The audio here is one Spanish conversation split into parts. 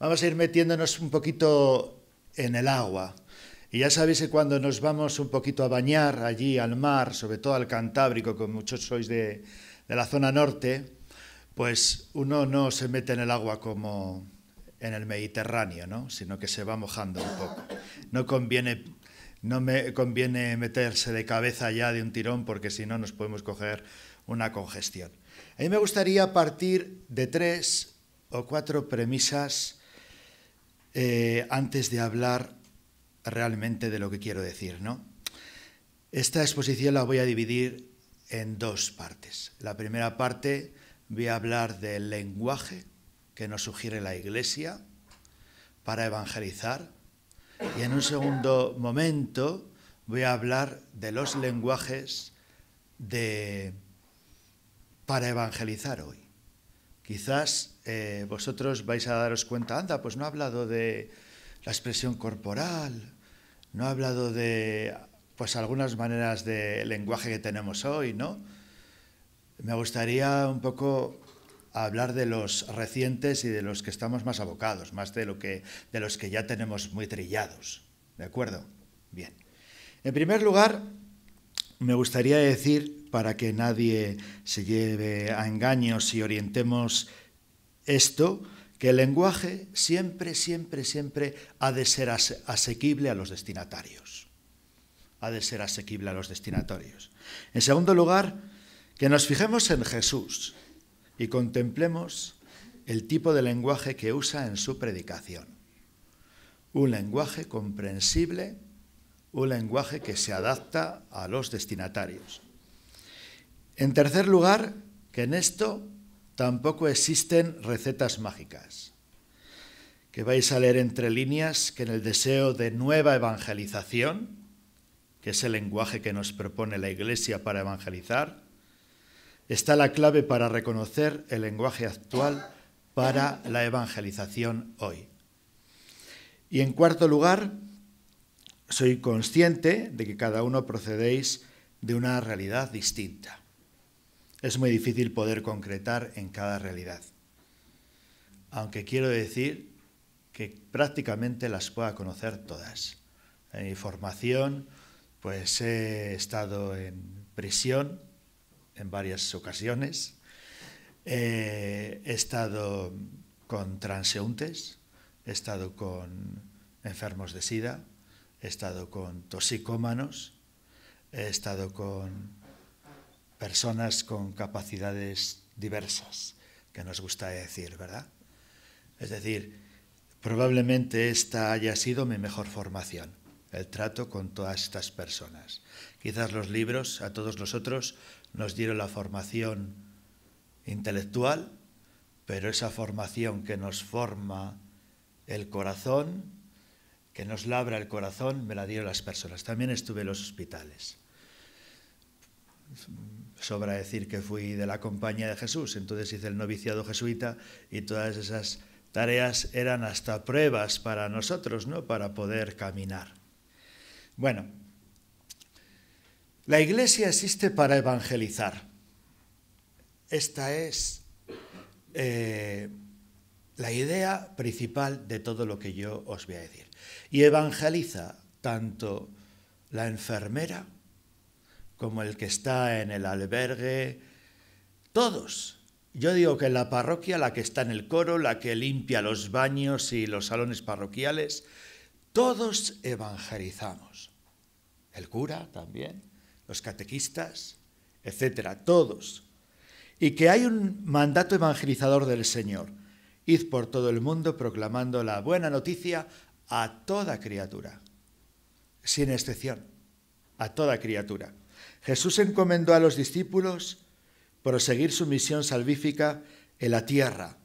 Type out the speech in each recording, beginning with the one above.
vamos a ir metiéndonos un poquito en el agua. Y ya sabéis que cuando nos vamos un poquito a bañar allí al mar, sobre todo al Cantábrico, que muchos sois de la zona norte, pues uno no se mete en el agua como en el Mediterráneo, ¿no? Sino que se va mojando un poco. No me conviene meterse de cabeza ya de un tirón porque si no nos podemos coger una congestión. A mí me gustaría partir de 3 o 4 premisas antes de hablar realmente de lo que quiero decir, ¿no? Esta exposición la voy a dividir en 2 partes. La primera parte voy a hablar del lenguaje que nos sugiere la Iglesia para evangelizar y en un segundo momento voy a hablar de los lenguajes para evangelizar hoy. Quizás vosotros vais a daros cuenta, anda, pues no ha hablado de la expresión corporal, no ha hablado de pues algunas maneras de lenguaje que tenemos hoy, ¿no? Me gustaría un poco hablar de los recientes y de los que estamos más abocados, más de los que ya tenemos muy trillados, ¿de acuerdo? Bien. En primer lugar, me gustaría decir, para que nadie se lleve a engaños y orientemos esto, que el lenguaje siempre ha de ser asequible a los destinatarios. Ha de ser asequible a los destinatarios. En segundo lugar, que nos fijemos en Jesús y contemplemos el tipo de lenguaje que usa en su predicación. Un lenguaje comprensible, un lenguaje que se adapta a los destinatarios. En tercer lugar, que en esto tampoco existen recetas mágicas, que vais a leer entre líneas que en el deseo de nueva evangelización, que es el lenguaje que nos propone la Iglesia para evangelizar, está la clave para reconocer el lenguaje actual para la evangelización hoy. Y en cuarto lugar, soy consciente de que cada uno procedéis de una realidad distinta. Es muy difícil poder concretar en cada realidad, aunque quiero decir que prácticamente las pueda conocer todas. En mi formación, pues he estado en prisión en varias ocasiones, he estado con transeúntes, he estado con enfermos de SIDA, he estado con toxicómanos, he estado con personas con capacidades diversas, que nos gusta decir, ¿verdad? Es decir, probablemente esta haya sido mi mejor formación, el trato con todas estas personas. Quizás los libros a todos nosotros nos dieron la formación intelectual, pero esa formación que nos forma el corazón, que nos labra el corazón, me la dieron las personas. También estuve en los hospitales. Sobra decir que fui de la Compañía de Jesús, entonces hice el noviciado jesuita y todas esas tareas eran hasta pruebas para nosotros, ¿no? Para poder caminar. Bueno, la Iglesia existe para evangelizar. Esta es la idea principal de todo lo que yo os voy a decir. Y evangeliza tanto la enfermera como el que está en el albergue, todos. Yo digo que en la parroquia, la que está en el coro, la que limpia los baños y los salones parroquiales, todos evangelizamos. El cura también, los catequistas, etcétera, todos. Y que hay un mandato evangelizador del Señor. Id por todo el mundo proclamando la buena noticia a toda criatura, sin excepción, a toda criatura. Jesús encomendó a los discípulos proseguir su misión salvífica en la tierra,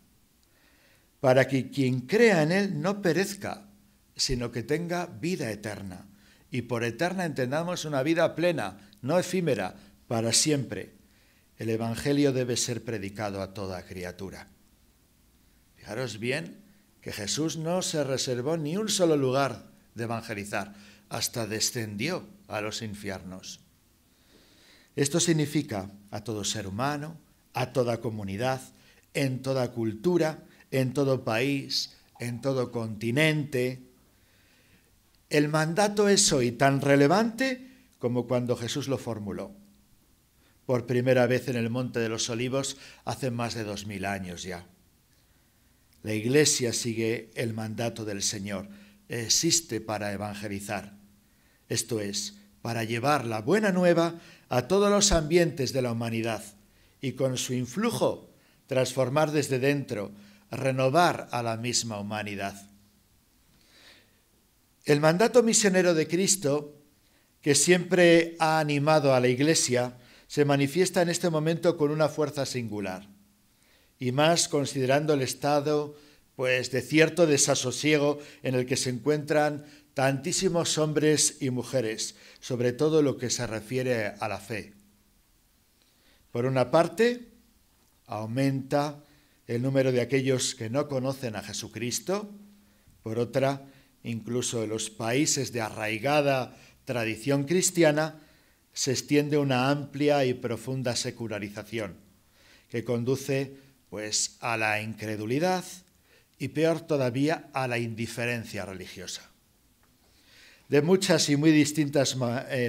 para que quien crea en él no perezca, sino que tenga vida eterna. Y por eterna entendamos una vida plena, no efímera, para siempre. El Evangelio debe ser predicado a toda criatura. Fijaros bien que Jesús no se reservó ni un solo lugar de evangelizar, hasta descendió a los infiernos. Esto significa a todo ser humano, a toda comunidad, en toda cultura, en todo país, en todo continente. El mandato es hoy tan relevante como cuando Jesús lo formuló por primera vez en el Monte de los Olivos hace más de 2000 años ya. La Iglesia sigue el mandato del Señor, existe para evangelizar, esto es, para llevar la buena nueva a todos los ambientes de la humanidad y con su influjo transformar desde dentro, renovar a la misma humanidad. El mandato misionero de Cristo, que siempre ha animado a la Iglesia, se manifiesta en este momento con una fuerza singular, y más considerando el estado de cierto desasosiego en el que se encuentran tantísimos hombres y mujeres, sobre todo lo que se refiere a la fe. Por una parte, aumenta el número de aquellos que no conocen a Jesucristo. Por otra, incluso en los países de arraigada tradición cristiana, se extiende una amplia y profunda secularización que conduce a la incredulidad y peor todavía a la indiferencia religiosa. De muchas y muy distintas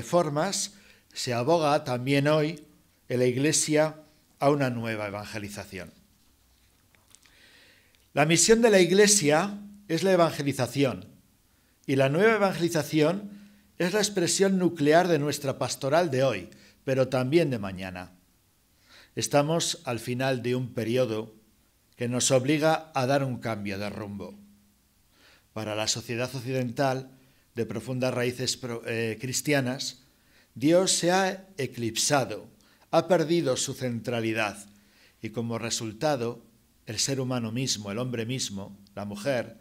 formas se aboga también hoy en la Iglesia a una nueva evangelización. La misión de la Iglesia es la evangelización y la nueva evangelización es la expresión nuclear de nuestra pastoral de hoy, pero también de mañana. Estamos al final de un periodo que nos obliga a dar un cambio de rumbo. Para la sociedad occidental, de profundas raíces cristianas, Dios se ha eclipsado, ha perdido su centralidad y como resultado, el ser humano mismo, el hombre mismo, la mujer,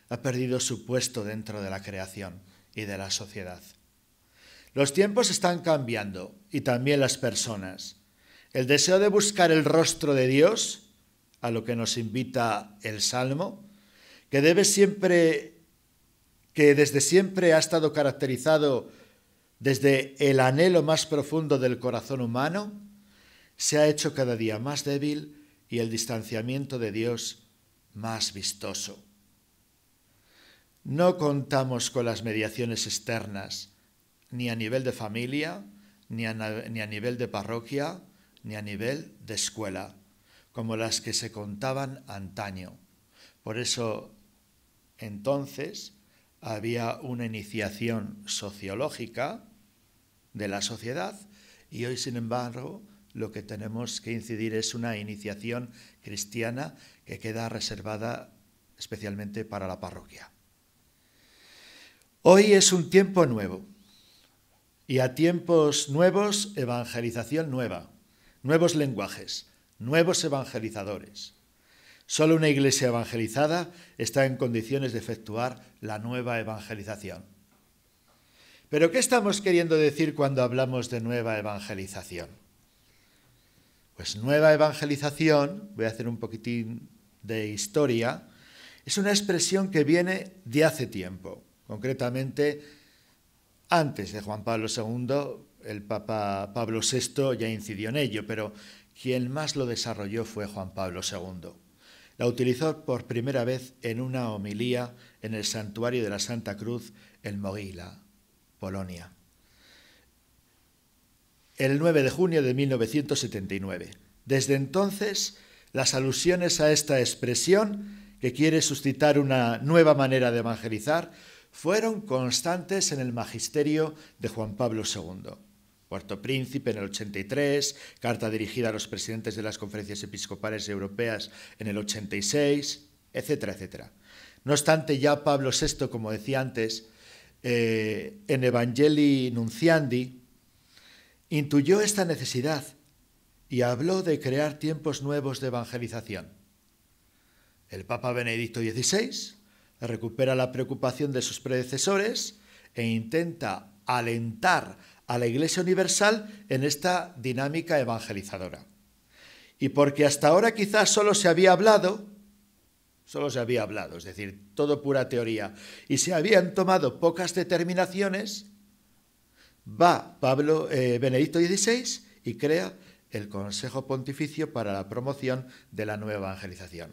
ha perdido su puesto dentro de la creación y de la sociedad. Los tiempos están cambiando y también las personas. El deseo de buscar el rostro de Dios, a lo que nos invita el Salmo, que desde siempre ha estado caracterizado desde el anhelo más profundo del corazón humano, se ha hecho cada día más débil y el distanciamiento de Dios más vistoso. No contamos con las mediaciones externas, ni a nivel de familia, ni a nivel de parroquia, ni a nivel de escuela, como las que se contaban antaño. Por eso, entonces, había una iniciación sociológica de la sociedad y hoy, sin embargo, lo que tenemos que incidir es una iniciación cristiana que queda reservada especialmente para la parroquia. Hoy es un tiempo nuevo y a tiempos nuevos, evangelización nueva, nuevos lenguajes, nuevos evangelizadores. Solo una iglesia evangelizada está en condiciones de efectuar la nueva evangelización. ¿Pero qué estamos queriendo decir cuando hablamos de nueva evangelización? Pues nueva evangelización, voy a hacer un poquitín de historia, es una expresión que viene de hace tiempo. Concretamente, antes de Juan Pablo II, el Papa Pablo VI ya incidió en ello, pero quien más lo desarrolló fue Juan Pablo II. La utilizó por primera vez en una homilía en el Santuario de la Santa Cruz en Mogila, Polonia, el 9 de junio de 1979. Desde entonces, las alusiones a esta expresión, que quiere suscitar una nueva manera de evangelizar, fueron constantes en el magisterio de Juan Pablo II. Puerto Príncipe en el 83, carta dirigida a los presidentes de las conferencias episcopales europeas en el 86, etcétera, etcétera. No obstante, ya Pablo VI, como decía antes, en Evangelii Nunciandi, intuyó esta necesidad y habló de crear tiempos nuevos de evangelización. El Papa Benedicto XVI recupera la preocupación de sus predecesores e intenta alentar a la Iglesia Universal en esta dinámica evangelizadora. Y porque hasta ahora quizás solo se había hablado, es decir, todo pura teoría, y se habían tomado pocas determinaciones, va Benedicto XVI y crea el Consejo Pontificio para la Promoción de la Nueva Evangelización.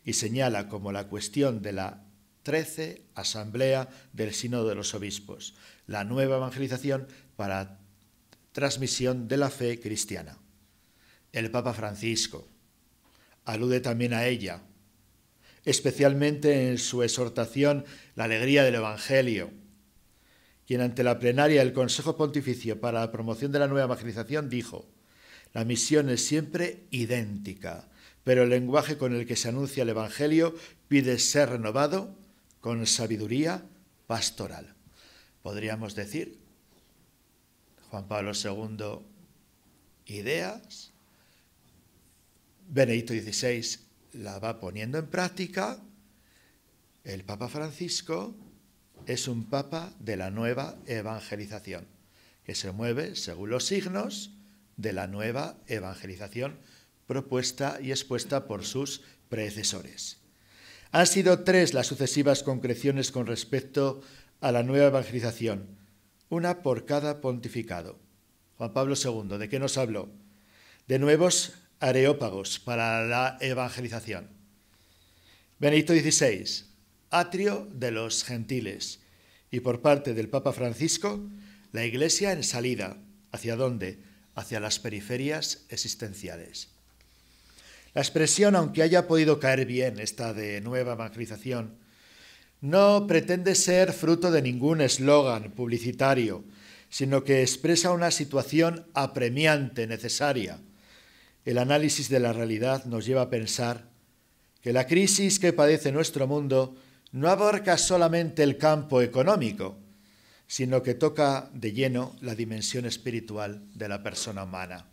y señala como la cuestión de la 13 Asamblea del Sínodo de los Obispos, la nueva evangelización para transmisión de la fe cristiana. El Papa Francisco alude también a ella, especialmente en su exhortación La alegría del Evangelio, quien ante la plenaria del Consejo Pontificio para la promoción de la nueva evangelización dijo: la misión es siempre idéntica, pero el lenguaje con el que se anuncia el Evangelio pide ser renovado con sabiduría pastoral. Podríamos decir, Juan Pablo II, ideas, Benedicto XVI la va poniendo en práctica, el Papa Francisco es un papa de la nueva evangelización, que se mueve según los signos de la nueva evangelización propuesta y expuesta por sus predecesores. Han sido 3 las sucesivas concreciones con respecto a la nueva evangelización, una por cada pontificado. Juan Pablo II, ¿de qué nos habló? De nuevos areópagos para la evangelización. Benedicto XVI, atrio de los gentiles. Y por parte del Papa Francisco, la Iglesia en salida. ¿Hacia dónde? Hacia las periferias existenciales. La expresión, aunque haya podido caer bien esta de nueva evangelización, no pretende ser fruto de ningún eslogan publicitario, sino que expresa una situación apremiante, necesaria. El análisis de la realidad nos lleva a pensar que la crisis que padece nuestro mundo no abarca solamente el campo económico, sino que toca de lleno la dimensión espiritual de la persona humana.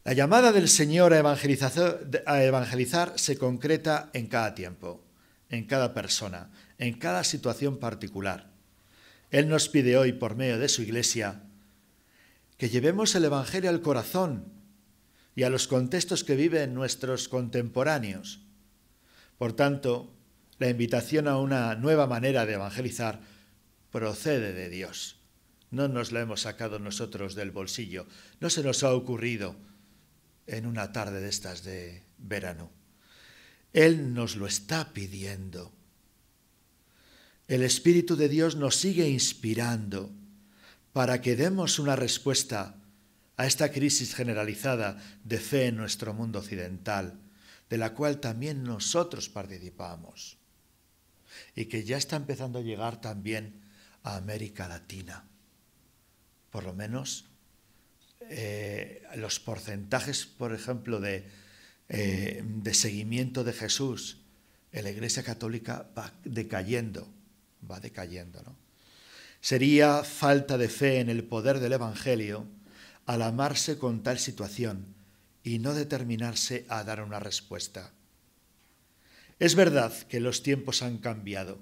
La llamada del Señor a evangelizar se concreta en cada tiempo, en cada persona, en cada situación particular. Él nos pide hoy, por medio de su Iglesia, que llevemos el Evangelio al corazón y a los contextos que viven nuestros contemporáneos. Por tanto, la invitación a una nueva manera de evangelizar procede de Dios. No nos la hemos sacado nosotros del bolsillo, no se nos ha ocurrido en una tarde de estas de verano. Él nos lo está pidiendo. El Espíritu de Dios nos sigue inspirando para que demos una respuesta a esta crisis generalizada de fe en nuestro mundo occidental, de la cual también nosotros participamos y que ya está empezando a llegar también a América Latina. Por lo menos los porcentajes, por ejemplo, de seguimiento de Jesús en la Iglesia Católica va decayendo, ¿no? Sería falta de fe en el poder del Evangelio alarmarse con tal situación y no determinarse a dar una respuesta. Es verdad que los tiempos han cambiado,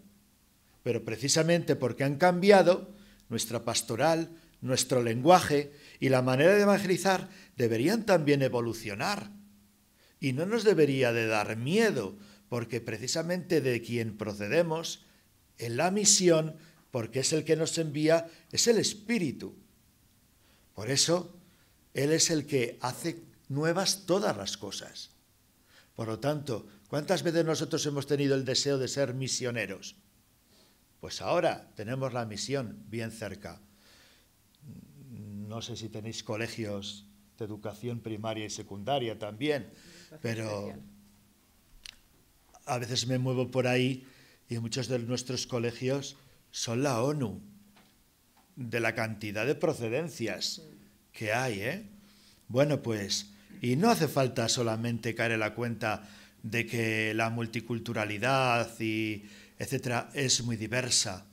pero precisamente porque han cambiado, nuestra pastoral, nuestro lenguaje y la manera de evangelizar deberían también evolucionar. Y no nos debería de dar miedo, porque precisamente de quien procedemos en la misión, porque es el que nos envía, es el Espíritu. Por eso, Él es el que hace nuevas todas las cosas. Por lo tanto, ¿cuántas veces nosotros hemos tenido el deseo de ser misioneros? Pues ahora tenemos la misión bien cerca. No sé si tenéis colegios de educación primaria y secundaria también, pero a veces me muevo por ahí y muchos de nuestros colegios son la ONU, de la cantidad de procedencias que hay, Bueno, pues, y no hace falta solamente caer en la cuenta de que la multiculturalidad y etcétera es muy diversa,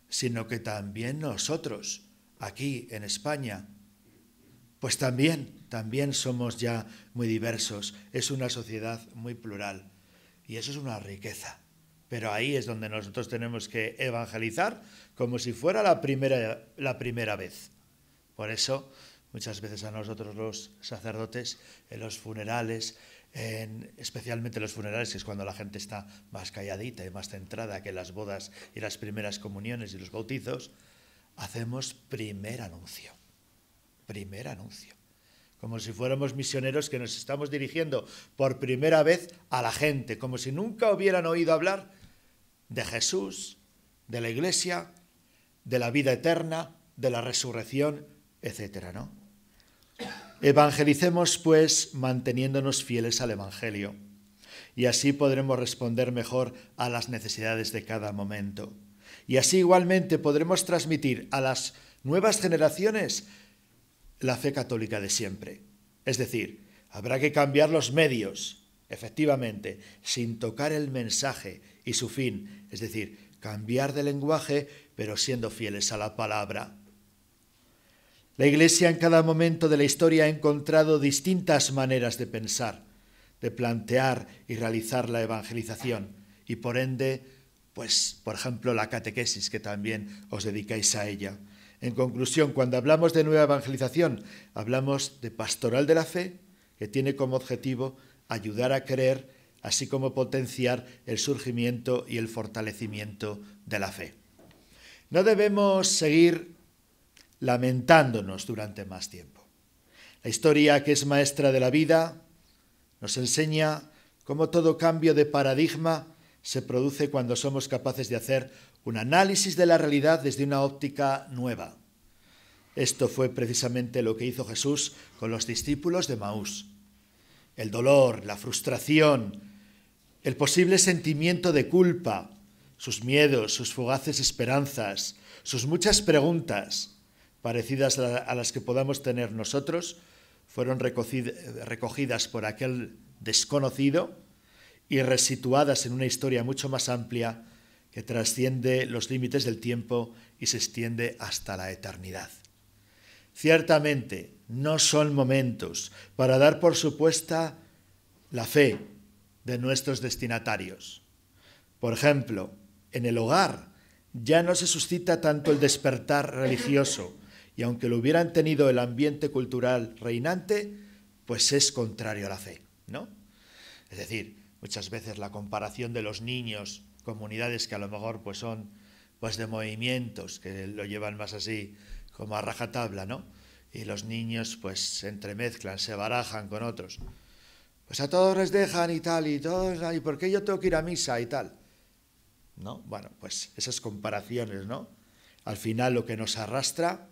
sino que también nosotros, aquí en España, pues también somos ya muy diversos. Es una sociedad muy plural y eso es una riqueza. Pero ahí es donde nosotros tenemos que evangelizar como si fuera la primera vez. Por eso, muchas veces a nosotros los sacerdotes, en los funerales, especialmente los funerales, que es cuando la gente está más calladita y más centrada que las bodas y las primeras comuniones y los bautizos, hacemos primer anuncio. como si fuéramos misioneros que nos estamos dirigiendo por primera vez a la gente, como si nunca hubieran oído hablar de Jesús, de la Iglesia, de la vida eterna, de la resurrección, etcétera, ¿no? Evangelicemos, pues, manteniéndonos fieles al Evangelio, y así podremos responder mejor a las necesidades de cada momento. Y así igualmente podremos transmitir a las nuevas generaciones la fe católica de siempre. Es decir, habrá que cambiar los medios, efectivamente, sin tocar el mensaje y su fin, es decir, cambiar de lenguaje, pero siendo fieles a la palabra. La Iglesia en cada momento de la historia ha encontrado distintas maneras de pensar, de plantear y realizar la evangelización, y por ende, pues, por ejemplo, la catequesis, que también os dedicáis a ella. En conclusión, cuando hablamos de nueva evangelización, hablamos de pastoral de la fe, que tiene como objetivo ayudar a creer, así como potenciar el surgimiento y el fortalecimiento de la fe. No debemos seguir lamentándonos durante más tiempo. La historia, que es maestra de la vida, nos enseña cómo todo cambio de paradigma se produce cuando somos capaces de hacer un análisis de la realidad desde una óptica nueva. Esto fue precisamente lo que hizo Jesús con los discípulos de Maús. El dolor, la frustración, el posible sentimiento de culpa, sus miedos, sus fugaces esperanzas, sus muchas preguntas parecidas a las que podamos tener nosotros, fueron recogidas por aquel desconocido y resituadas en una historia mucho más amplia que trasciende los límites del tiempo y se extiende hasta la eternidad. Ciertamente, no son momentos para dar por supuesta la fe de nuestros destinatarios. Por ejemplo, en el hogar ya no se suscita tanto el despertar religioso, y aunque lo hubieran tenido el ambiente cultural reinante, pues es contrario a la fe, ¿no? Es decir, muchas veces la comparación de los niños, comunidades que a lo mejor pues son pues de movimientos, que lo llevan más así como a rajatabla, ¿no? Y los niños pues se entremezclan, se barajan con otros. Pues a todos les dejan y tal, y todos, ¿y por qué yo tengo que ir a misa y tal? ¿No? Bueno, pues esas comparaciones, ¿no? Al final lo que nos arrastra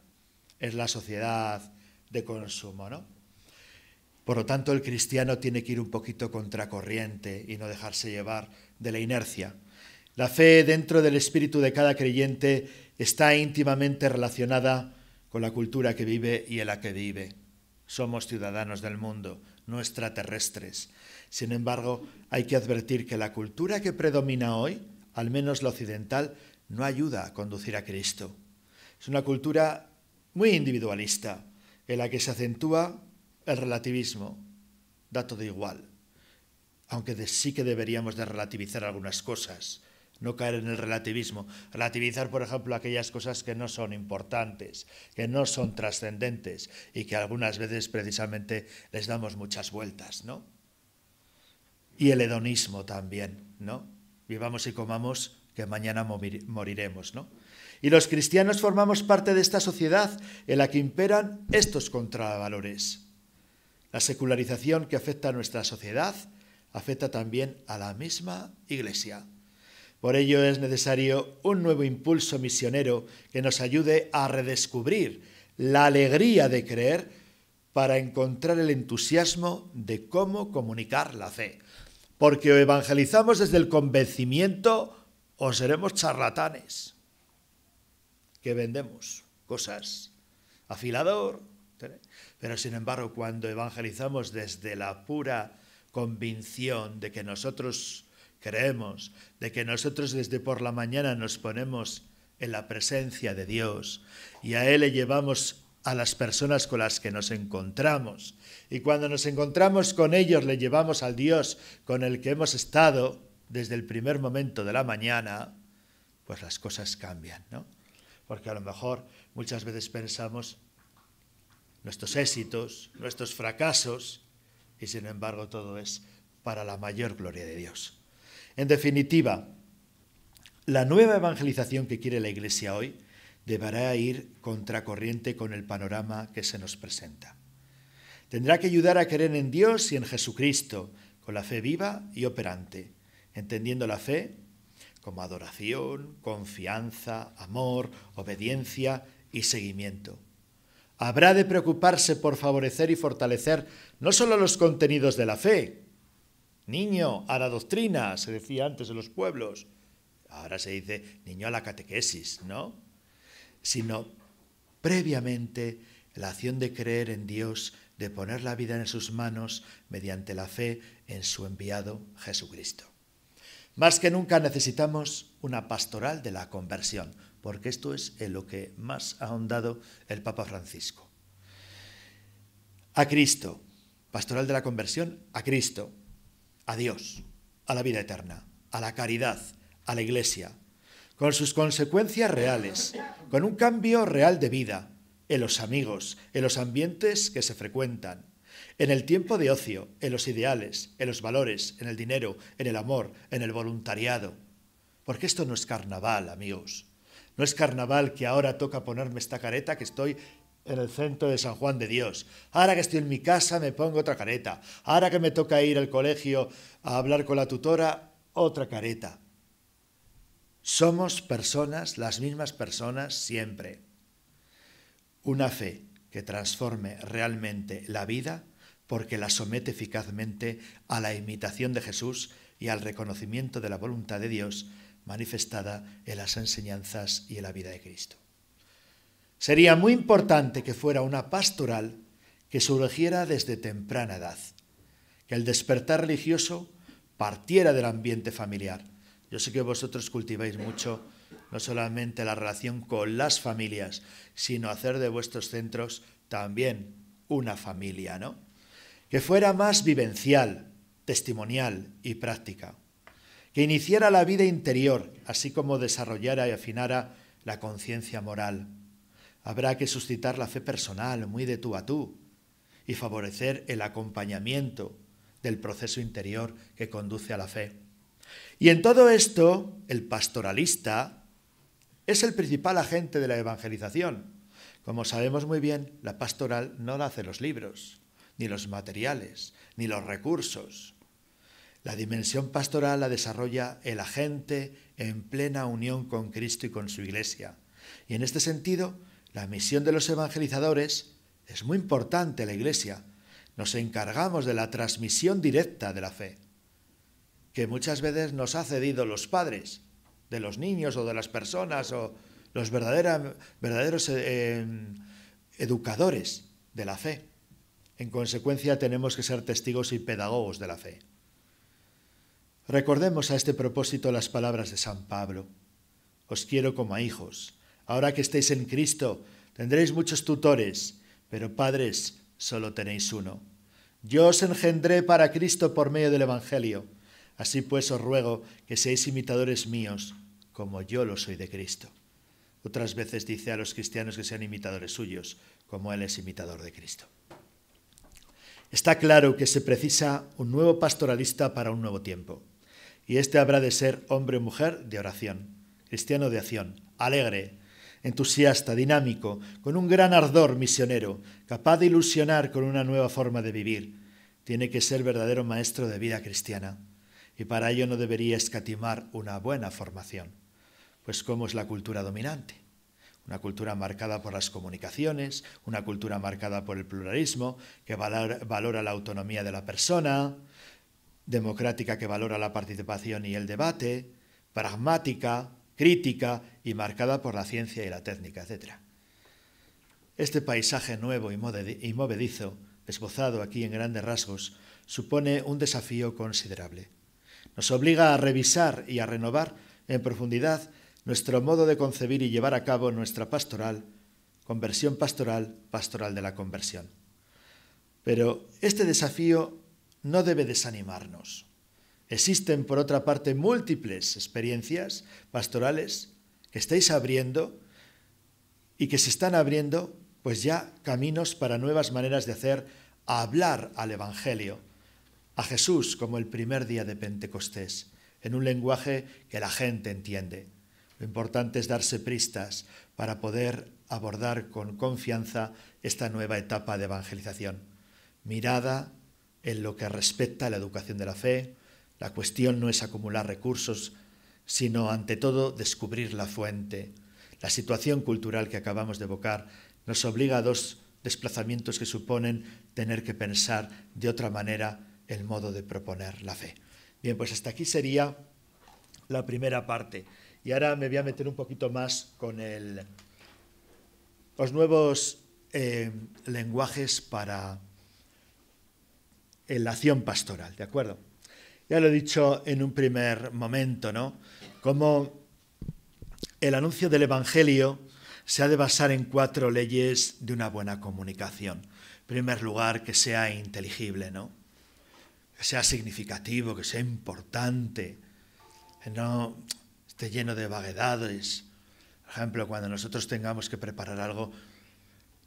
es la sociedad de consumo, ¿no? Por lo tanto, el cristiano tiene que ir un poquito contracorriente y no dejarse llevar de la inercia. La fe dentro del espíritu de cada creyente está íntimamente relacionada con la cultura que vive y en la que vive. Somos ciudadanos del mundo, no extraterrestres. Sin embargo, hay que advertir que la cultura que predomina hoy, al menos la occidental, no ayuda a conducir a Cristo. Es una cultura muy individualista, en la que se acentúa el relativismo, da todo igual, aunque sí que deberíamos de relativizar algunas cosas, no caer en el relativismo, relativizar, por ejemplo, aquellas cosas que no son importantes, que no son trascendentes y que algunas veces precisamente les damos muchas vueltas, ¿no? Y el hedonismo también, ¿no? Vivamos y comamos, que mañana moriremos, ¿no? Y los cristianos formamos parte de esta sociedad en la que imperan estos contravalores. La secularización que afecta a nuestra sociedad afecta también a la misma Iglesia. Por ello es necesario un nuevo impulso misionero que nos ayude a redescubrir la alegría de creer para encontrar el entusiasmo de cómo comunicar la fe. Porque o evangelizamos desde el convencimiento o seremos charlatanes que vendemos cosas, afilador, pero sin embargo cuando evangelizamos desde la pura convicción de que nosotros creemos, de que nosotros desde por la mañana nos ponemos en la presencia de Dios y a Él le llevamos a las personas con las que nos encontramos, y cuando nos encontramos con ellos le llevamos al Dios con el que hemos estado desde el primer momento de la mañana, pues las cosas cambian, ¿no? Porque a lo mejor muchas veces pensamos nuestros éxitos, nuestros fracasos, y sin embargo todo es para la mayor gloria de Dios. En definitiva, la nueva evangelización que quiere la Iglesia hoy deberá ir contracorriente con el panorama que se nos presenta. Tendrá que ayudar a creer en Dios y en Jesucristo, con la fe viva y operante, entendiendo la fe como adoración, confianza, amor, obediencia y seguimiento. Habrá de preocuparse por favorecer y fortalecer no solo los contenidos de la fe. Niño a la doctrina, se decía antes en los pueblos. Ahora se dice niño a la catequesis, ¿no? Sino previamente la acción de creer en Dios, de poner la vida en sus manos mediante la fe en su enviado Jesucristo. Más que nunca necesitamos una pastoral de la conversión, porque esto es en lo que más ha ahondado el Papa Francisco. A Cristo, pastoral de la conversión, a Cristo, a Dios, a la vida eterna, a la caridad, a la Iglesia, con sus consecuencias reales, con un cambio real de vida, en los amigos, en los ambientes que se frecuentan, en el tiempo de ocio, en los ideales, en los valores, en el dinero, en el amor, en el voluntariado. Porque esto no es carnaval, amigos. No es carnaval que ahora toca ponerme esta careta que estoy en el centro de San Juan de Dios. Ahora que estoy en mi casa me pongo otra careta. Ahora que me toca ir al colegio a hablar con la tutora, otra careta. Somos personas, las mismas personas siempre. Una fe que transforme realmente la vida porque la somete eficazmente a la imitación de Jesús y al reconocimiento de la voluntad de Dios manifestada en las enseñanzas y en la vida de Cristo. Sería muy importante que fuera una pastoral que surgiera desde temprana edad, que el despertar religioso partiera del ambiente familiar. Yo sé que vosotros cultiváis mucho no solamente la relación con las familias, sino hacer de vuestros centros también una familia, ¿no? Que fuera más vivencial, testimonial y práctica. Que iniciara la vida interior, así como desarrollara y afinara la conciencia moral. Habrá que suscitar la fe personal, muy de tú a tú, y favorecer el acompañamiento del proceso interior que conduce a la fe. Y en todo esto, el pastoralista es el principal agente de la evangelización. Como sabemos muy bien, la pastoral no la hacen los libros, ni los materiales, ni los recursos. La dimensión pastoral la desarrolla el agente en plena unión con Cristo y con su Iglesia. Y en este sentido, la misión de los evangelizadores es muy importante en la Iglesia. Nos encargamos de la transmisión directa de la fe, que muchas veces nos ha cedido los padres de los niños o de las personas o los verdaderos educadores de la fe. En consecuencia, tenemos que ser testigos y pedagogos de la fe. Recordemos a este propósito las palabras de San Pablo. Os quiero como a hijos. Ahora que estéis en Cristo, tendréis muchos tutores, pero padres solo tenéis uno. Yo os engendré para Cristo por medio del Evangelio. Así pues os ruego que seáis imitadores míos, como yo lo soy de Cristo. Otras veces dice a los cristianos que sean imitadores suyos, como Él es imitador de Cristo. Está claro que se precisa un nuevo pastoralista para un nuevo tiempo. Y este habrá de ser hombre o mujer de oración, cristiano de acción, alegre, entusiasta, dinámico, con un gran ardor misionero, capaz de ilusionar con una nueva forma de vivir. Tiene que ser verdadero maestro de vida cristiana. Y para ello no debería escatimar una buena formación. Pues ¿cómo es la cultura dominante? Una cultura marcada por las comunicaciones, una cultura marcada por el pluralismo, que valora la autonomía de la persona, democrática que valora la participación y el debate, pragmática, crítica y marcada por la ciencia y la técnica, etc. Este paisaje nuevo y movedizo, esbozado aquí en grandes rasgos, supone un desafío considerable. Nos obliga a revisar y a renovar en profundidad nuestro modo de concebir y llevar a cabo nuestra pastoral, conversión pastoral, pastoral de la conversión. Pero este desafío no debe desanimarnos. Existen, por otra parte, múltiples experiencias pastorales que estáis abriendo y que se están abriendo, pues ya caminos para nuevas maneras de hacer, hablar al Evangelio, a Jesús como el primer día de Pentecostés, en un lenguaje que la gente entiende. Lo importante es darse pristas para poder abordar con confianza esta nueva etapa de evangelización. mirada en lo que respecta a la educación de la fe. La cuestión no es acumular recursos, sino ante todo descubrir la fuente. La situación cultural que acabamos de evocar nos obliga a dos desplazamientos que suponen tener que pensar de otra manera el modo de proponer la fe. Bien, pues hasta aquí sería la primera parte. Y ahora me voy a meter un poquito más con los nuevos lenguajes para la acción pastoral, ¿de acuerdo? Ya lo he dicho en un primer momento, ¿no? Cómo el anuncio del Evangelio se ha de basar en 4 leyes de una buena comunicación. En primer lugar, que sea inteligible, ¿no? Que sea significativo, que sea importante, que no esté lleno de vaguedades. Por ejemplo, cuando nosotros tengamos que preparar algo,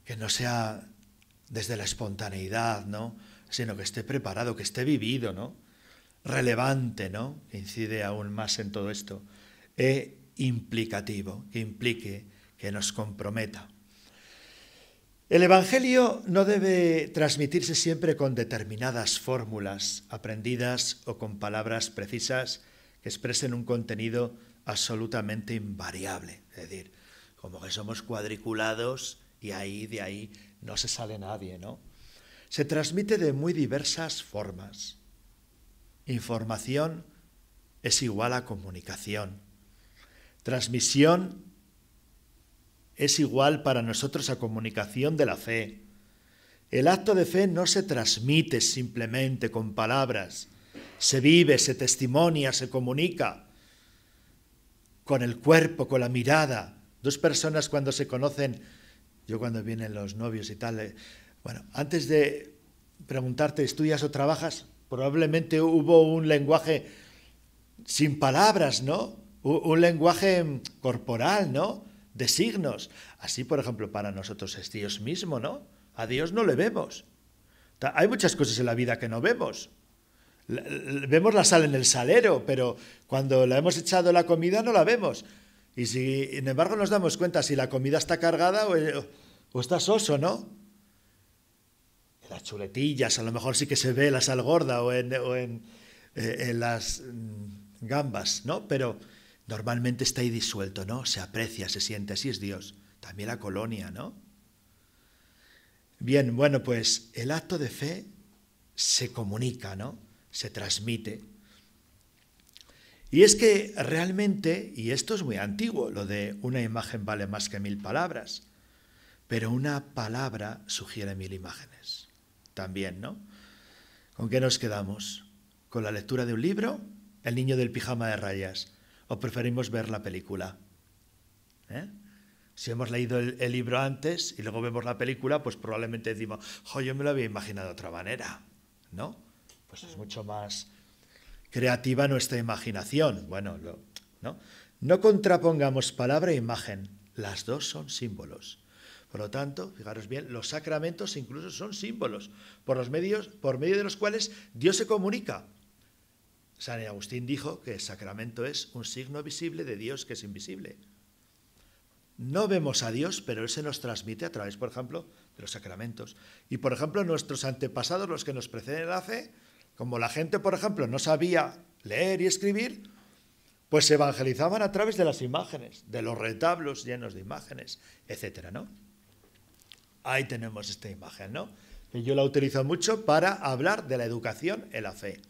que no sea desde la espontaneidad, ¿no? Sino que esté preparado, que esté vivido, ¿no? Relevante, ¿no? Que incide aún más en todo esto. Implicativo, que implique, que nos comprometa. El Evangelio no debe transmitirse siempre con determinadas fórmulas aprendidas o con palabras precisas que expresen un contenido absolutamente invariable. Es decir, como que somos cuadriculados y de ahí no se sale nadie, ¿no? Se transmite de muy diversas formas. Información es igual a comunicación. Transmisión es igual para nosotros a comunicación de la fe. El acto de fe no se transmite simplemente con palabras, se vive, se testimonia, se comunica con el cuerpo, con la mirada. Dos personas cuando se conocen, yo cuando vienen los novios y tal, bueno, antes de preguntarte, ¿estudias o trabajas? Probablemente hubo un lenguaje sin palabras, ¿no? Un lenguaje corporal, ¿no? De signos. Así, por ejemplo, para nosotros es Dios mismo, ¿no? A Dios no le vemos. Hay muchas cosas en la vida que no vemos. Vemos la sal en el salero, pero cuando la hemos echado la comida no la vemos. Y sin embargo nos damos cuenta si la comida está cargada o está soso, ¿no? En las chuletillas a lo mejor sí que se ve la sal gorda o en las gambas, ¿no? Pero normalmente está ahí disuelto, ¿no? Se aprecia, se siente, así es Dios. También la colonia, ¿no? Bien, bueno, pues el acto de fe se comunica, ¿no? Se transmite. Y es que realmente, y esto es muy antiguo, lo de una imagen vale más que 1000 palabras, pero una palabra sugiere 1000 imágenes. También, ¿no? ¿Con qué nos quedamos? ¿Con la lectura de un libro? ¿El niño del pijama de rayas? ¿O preferimos ver la película? Si hemos leído el libro antes y luego vemos la película, pues probablemente decimos, yo me lo había imaginado de otra manera, ¿no? Pues es mucho más creativa nuestra imaginación. Bueno, ¿no? No contrapongamos palabra e imagen, las dos son símbolos. Por lo tanto, fijaros bien, los sacramentos incluso son símbolos, por medio de los cuales Dios se comunica. San Agustín dijo que el sacramento es un signo visible de Dios que es invisible. No vemos a Dios, pero Él se nos transmite a través, por ejemplo, de los sacramentos. Y, por ejemplo, nuestros antepasados, los que nos preceden en la fe, como la gente, por ejemplo, no sabía leer y escribir, pues se evangelizaban a través de las imágenes, de los retablos llenos de imágenes, etcétera, ¿no? Ahí tenemos esta imagen, ¿no? Que yo la utilizo mucho para hablar de la educación en la fe.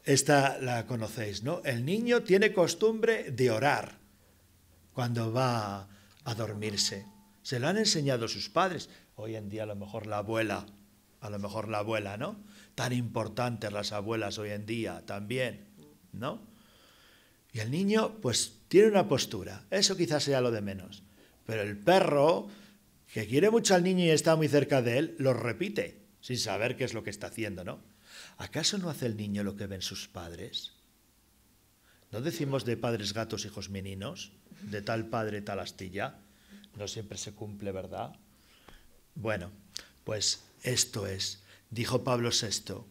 Esta la conocéis, ¿no? El niño tiene costumbre de orar cuando va a dormirse. Se lo han enseñado sus padres. Hoy en día a lo mejor la abuela, ¿no? Tan importantes las abuelas hoy en día también, ¿no? Y el niño, pues, tiene una postura. Eso quizás sea lo de menos. Pero el perro, que quiere mucho al niño y está muy cerca de él, lo repite, sin saber qué es lo que está haciendo, ¿no? ¿Acaso no hace el niño lo que ven sus padres? ¿No decimos de padres gatos, hijos meninos? De tal padre, tal astilla. No siempre se cumple, ¿verdad? Bueno, pues esto es. Dijo Pablo VI,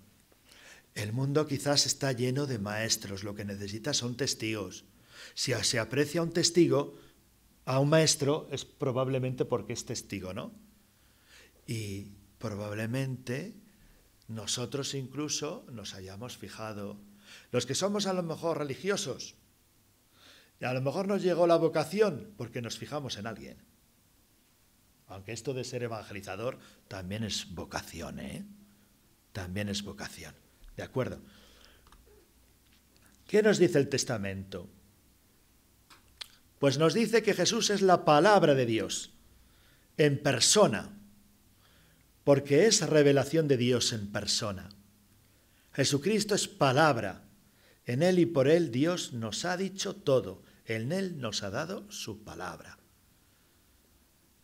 el mundo quizás está lleno de maestros, lo que necesita son testigos. Si se aprecia un testigo, a un maestro es probablemente porque es testigo, ¿no? Y probablemente nosotros incluso nos hayamos fijado. Los que somos a lo mejor religiosos, y a lo mejor nos llegó la vocación porque nos fijamos en alguien. Aunque esto de ser evangelizador también es vocación, ¿eh? También es vocación. ¿De acuerdo? ¿Qué nos dice el Testamento? Pues nos dice que Jesús es la palabra de Dios en persona, porque es revelación de Dios en persona. Jesucristo es palabra. En Él y por Él Dios nos ha dicho todo. En Él nos ha dado su palabra.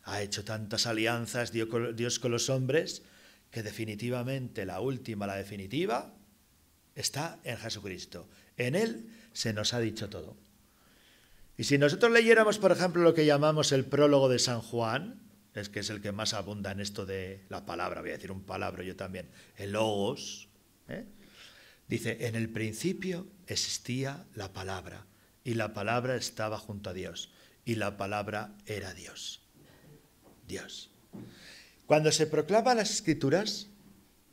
Ha hecho tantas alianzas Dios con los hombres que definitivamente la última, la definitiva, está en Jesucristo. En Él se nos ha dicho todo. Y si nosotros leyéramos, por ejemplo, lo que llamamos el prólogo de San Juan, es que es el que más abunda en esto de la palabra, voy a decir un palabra yo también, el logos, dice, en el principio existía la palabra, y la palabra estaba junto a Dios, y la palabra era Dios. Dios. Cuando se proclaman las Escrituras,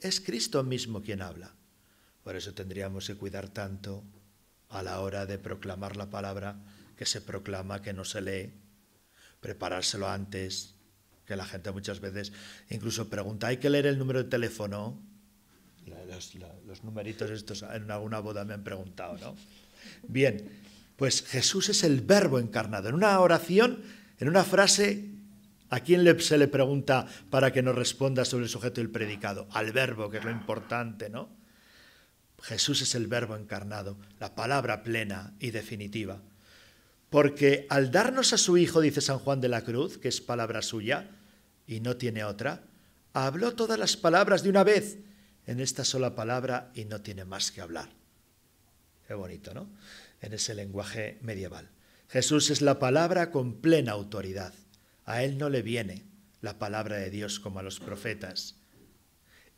es Cristo mismo quien habla. Por eso tendríamos que cuidar tanto a la hora de proclamar la palabra, que se proclama, que no se lee, preparárselo antes, que la gente muchas veces incluso pregunta, ¿hay que leer el número de teléfono? Los numeritos estos en alguna boda me han preguntado, ¿no? Bien, pues Jesús es el Verbo encarnado. En una oración, en una frase, ¿a quién se le pregunta para que nos responda sobre el sujeto del predicado? Al Verbo, que es lo importante, ¿no? Jesús es el Verbo encarnado, la palabra plena y definitiva. Porque al darnos a su Hijo, dice San Juan de la Cruz, que es palabra suya y no tiene otra, habló todas las palabras de una vez en esta sola palabra y no tiene más que hablar. Qué bonito, ¿no? En ese lenguaje medieval. Jesús es la palabra con plena autoridad. A Él no le viene la palabra de Dios como a los profetas.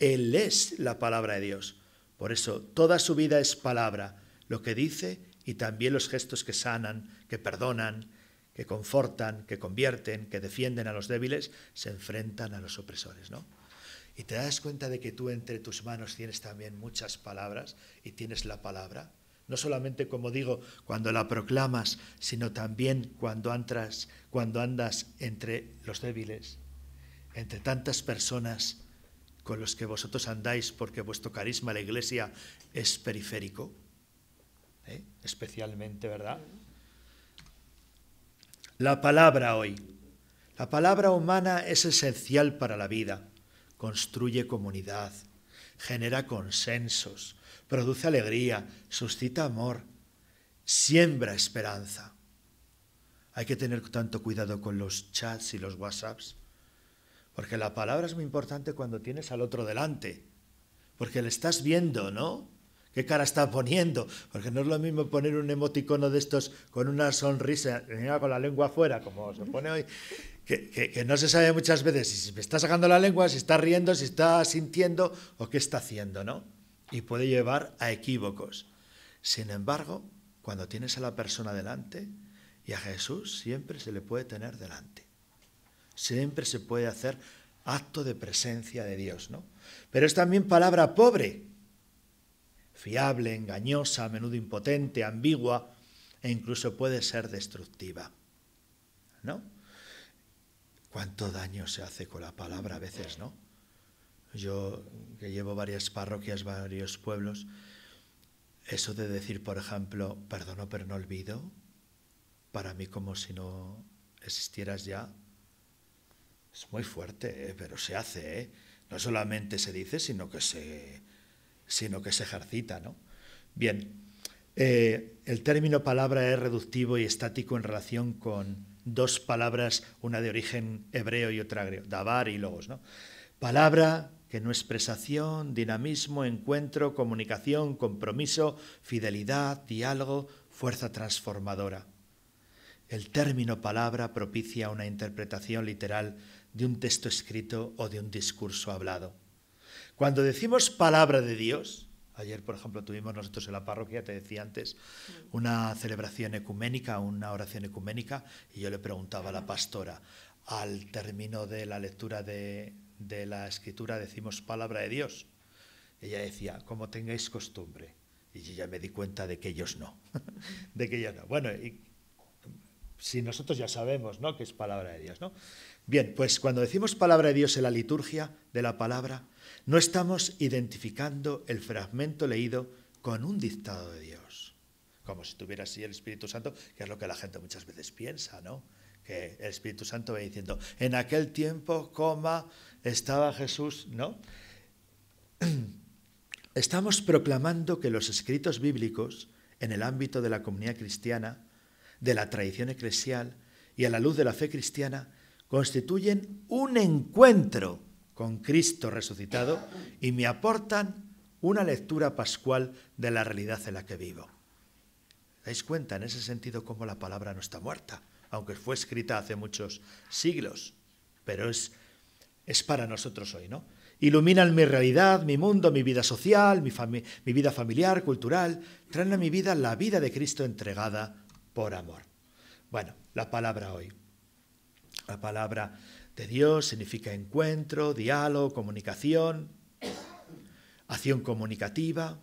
Él es la palabra de Dios. Por eso toda su vida es palabra, lo que dice y también los gestos que sanan, que perdonan, que confortan, que convierten, que defienden a los débiles, se enfrentan a los opresores, ¿no? Y te das cuenta de que tú entre tus manos tienes también muchas palabras y tienes la palabra. No solamente, como digo, cuando la proclamas, sino también cuando andas entre los débiles, entre tantas personas con los que vosotros andáis, porque vuestro carisma, la Iglesia, es periférico, especialmente, ¿verdad? La palabra hoy. La palabra humana es esencial para la vida. Construye comunidad, genera consensos, produce alegría, suscita amor, siembra esperanza. Hay que tener tanto cuidado con los chats y los WhatsApps, porque la palabra es muy importante cuando tienes al otro delante, porque le estás viendo, ¿no? ¿Qué cara está poniendo? Porque no es lo mismo poner un emoticono de estos con una sonrisa, con la lengua afuera, como se pone hoy, que no se sabe muchas veces si me está sacando la lengua, si está riendo, si está sintiendo o qué está haciendo, ¿no? Y puede llevar a equívocos. Sin embargo, cuando tienes a la persona delante, y a Jesús siempre se le puede tener delante. Siempre se puede hacer acto de presencia de Dios, ¿no? Pero es también palabra pobre, fiable, engañosa, a menudo impotente, ambigua e incluso puede ser destructiva, ¿no? ¿Cuánto daño se hace con la palabra a veces, no? Yo, que llevo varias parroquias, varios pueblos, eso de decir, por ejemplo, perdono pero no olvido, para mí como si no existieras ya, es muy fuerte, pero se hace, no solamente se dice, sino que se ejercita, ¿no? Bien, el término palabra es reductivo y estático en relación con dos palabras, una de origen hebreo y otra griego, davar y logos, ¿no? Palabra que no expresación, dinamismo, encuentro, comunicación, compromiso, fidelidad, diálogo, fuerza transformadora. El término palabra propicia una interpretación literal de un texto escrito o de un discurso hablado. Cuando decimos palabra de Dios, ayer por ejemplo tuvimos nosotros en la parroquia, te decía antes, una celebración ecuménica, una oración ecuménica, y yo le preguntaba a la pastora, al término de la lectura de de la Escritura decimos palabra de Dios. Ella decía, como tengáis costumbre. Y yo ya me di cuenta de que ellos no. De que ellos no. Bueno, y si nosotros ya sabemos, ¿no?, que es palabra de Dios, ¿no? Bien, pues cuando decimos palabra de Dios en la liturgia de la palabra, no estamos identificando el fragmento leído con un dictado de Dios, como si estuviera así el Espíritu Santo, que es lo que la gente muchas veces piensa, ¿no? Que el Espíritu Santo va diciendo, en aquel tiempo, estaba Jesús, ¿no? Estamos proclamando que los escritos bíblicos, en el ámbito de la comunidad cristiana, de la tradición eclesial y a la luz de la fe cristiana, constituyen un encuentro con Cristo resucitado y me aportan una lectura pascual de la realidad en la que vivo. ¿Dais cuenta en ese sentido cómo la palabra no está muerta? Aunque fue escrita hace muchos siglos, pero es para nosotros hoy, ¿no? Iluminan mi realidad, mi mundo, mi vida social, mi vida familiar, cultural, traen a mi vida la vida de Cristo entregada por amor. Bueno, la palabra hoy. La palabra de Dios significa encuentro, diálogo, comunicación, acción comunicativa.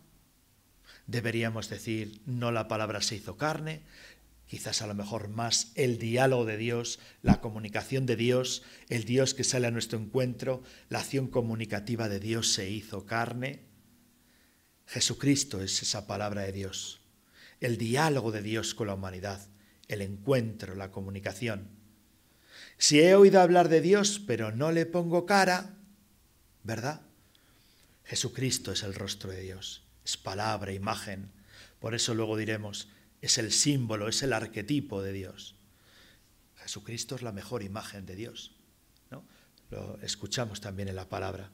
Deberíamos decir, no la palabra se hizo carne, quizás a lo mejor más el diálogo de Dios, la comunicación de Dios, el Dios que sale a nuestro encuentro, la acción comunicativa de Dios se hizo carne. Jesucristo es esa palabra de Dios, el diálogo de Dios con la humanidad, el encuentro, la comunicación. Si he oído hablar de Dios, pero no le pongo cara, ¿verdad? Jesucristo es el rostro de Dios, es palabra, imagen. Por eso luego diremos, es el símbolo, es el arquetipo de Dios. Jesucristo es la mejor imagen de Dios, ¿no? Lo escuchamos también en la palabra.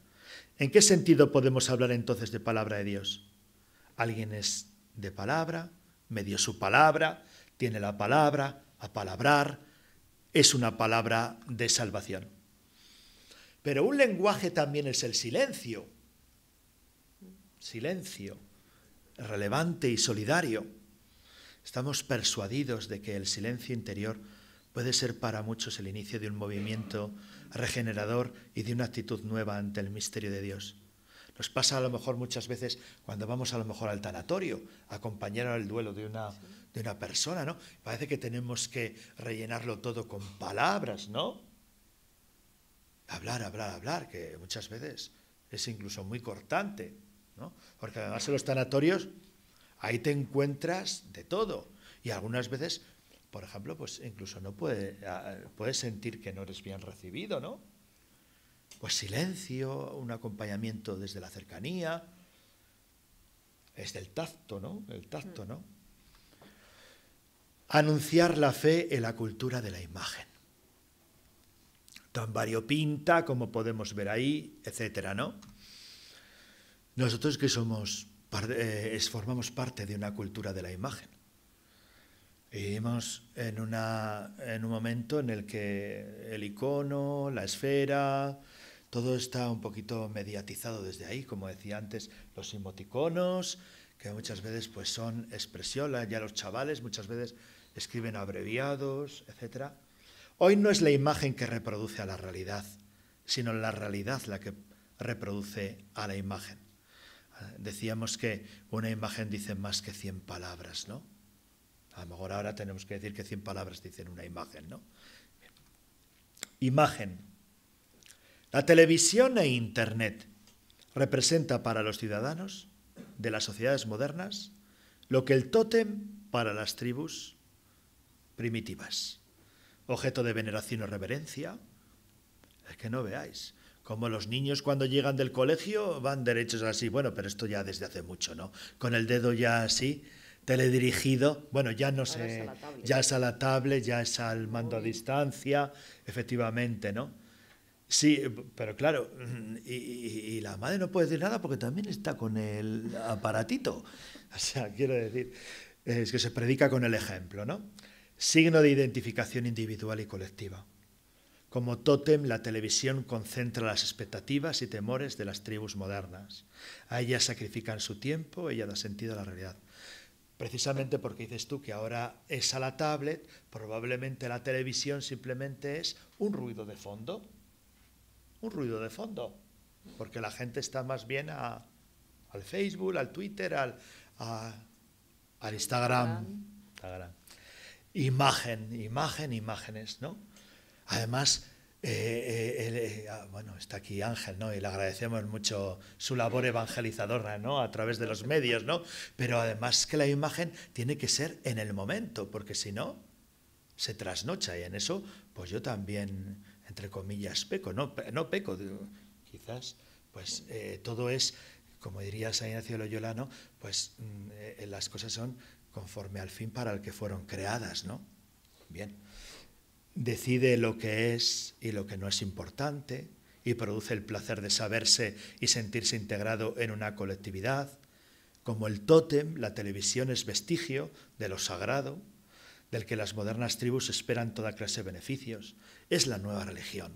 ¿En qué sentido podemos hablar entonces de palabra de Dios? Alguien es de palabra, me dio su palabra, tiene la palabra, apalabrar, es una palabra de salvación. Pero un lenguaje también es el silencio. Silencio, relevante y solidario. Estamos persuadidos de que el silencio interior puede ser para muchos el inicio de un movimiento regenerador y de una actitud nueva ante el misterio de Dios. Nos pasa a lo mejor muchas veces cuando vamos a lo mejor al tanatorio a acompañar al duelo de una persona, ¿no? Parece que tenemos que rellenarlo todo con palabras, ¿no? Hablar, que muchas veces es incluso muy cortante, ¿no? Porque además en los tanatorios ahí te encuentras de todo y algunas veces, por ejemplo, pues incluso no puedes sentir que no eres bien recibido, ¿no? Pues silencio, un acompañamiento desde la cercanía, es del tacto, ¿no? El tacto, ¿no? Anunciar la fe en la cultura de la imagen. Tan variopinta como podemos ver ahí, etcétera, ¿no? Nosotros que formamos parte de una cultura de la imagen. Vivimos en un momento en el que el icono, la esfera, todo está un poquito mediatizado desde ahí, como decía antes, los emoticonos, que muchas veces pues son expresión, ya los chavales muchas veces escriben abreviados, etc. Hoy no es la imagen que reproduce a la realidad, sino la realidad la que reproduce a la imagen. Decíamos que una imagen dice más que 100 palabras, ¿no? A lo mejor ahora tenemos que decir que 100 palabras dicen una imagen, ¿no? Bien. Imagen. La televisión e Internet representa para los ciudadanos de las sociedades modernas lo que el tótem para las tribus primitivas. Objeto de veneración o reverencia. Es que no veáis. Como los niños cuando llegan del colegio van derechos así. Bueno, pero esto ya desde hace mucho, ¿no? Con el dedo ya así, teledirigido. Bueno, ya no sé, ya es a la tablet, ya es al mando a distancia, efectivamente, ¿no? Sí, pero claro, y la madre no puede decir nada porque también está con el aparatito. O sea, quiero decir, es que se predica con el ejemplo, ¿no? Signo de identificación individual y colectiva. Como tótem, la televisión concentra las expectativas y temores de las tribus modernas. A ellas sacrifican su tiempo, ella da sentido a la realidad. Precisamente porque dices tú que ahora es a la tablet, probablemente la televisión simplemente es un ruido de fondo. un ruido de fondo, porque la gente está más bien al Facebook, al Twitter, al Instagram. Imágenes, ¿no? Además, bueno, está aquí Ángel, ¿no? Y le agradecemos mucho su labor evangelizadora, ¿no? A través de los medios, ¿no? Pero además que la imagen tiene que ser en el momento, porque si no, se trasnocha. Y en eso, pues yo también, entre comillas, peco. No peco, quizás, pues todo es, como diría San Ignacio de Loyola, ¿no? Pues las cosas son conforme al fin para el que fueron creadas, ¿no? Bien. Decide lo que es y lo que no es importante y produce el placer de saberse y sentirse integrado en una colectividad. Como el tótem, la televisión es vestigio de lo sagrado, del que las modernas tribus esperan toda clase de beneficios. Es la nueva religión.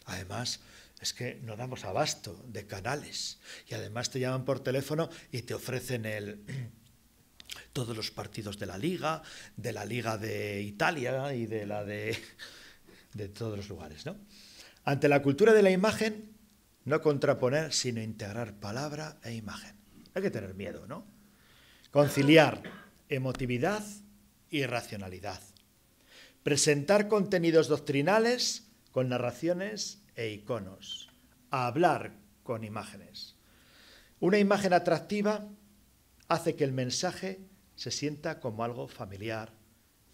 Además, es que no damos abasto de canales y además te llaman por teléfono y te ofrecen todos los partidos de la Liga de Italia y de la de todos los lugares, ¿no? Ante la cultura de la imagen, no contraponer, sino integrar palabra e imagen. Hay que tener miedo, ¿no? Conciliar emotividad y racionalidad. Presentar contenidos doctrinales con narraciones e iconos. Hablar con imágenes. Una imagen atractiva hace que el mensaje se sienta como algo familiar,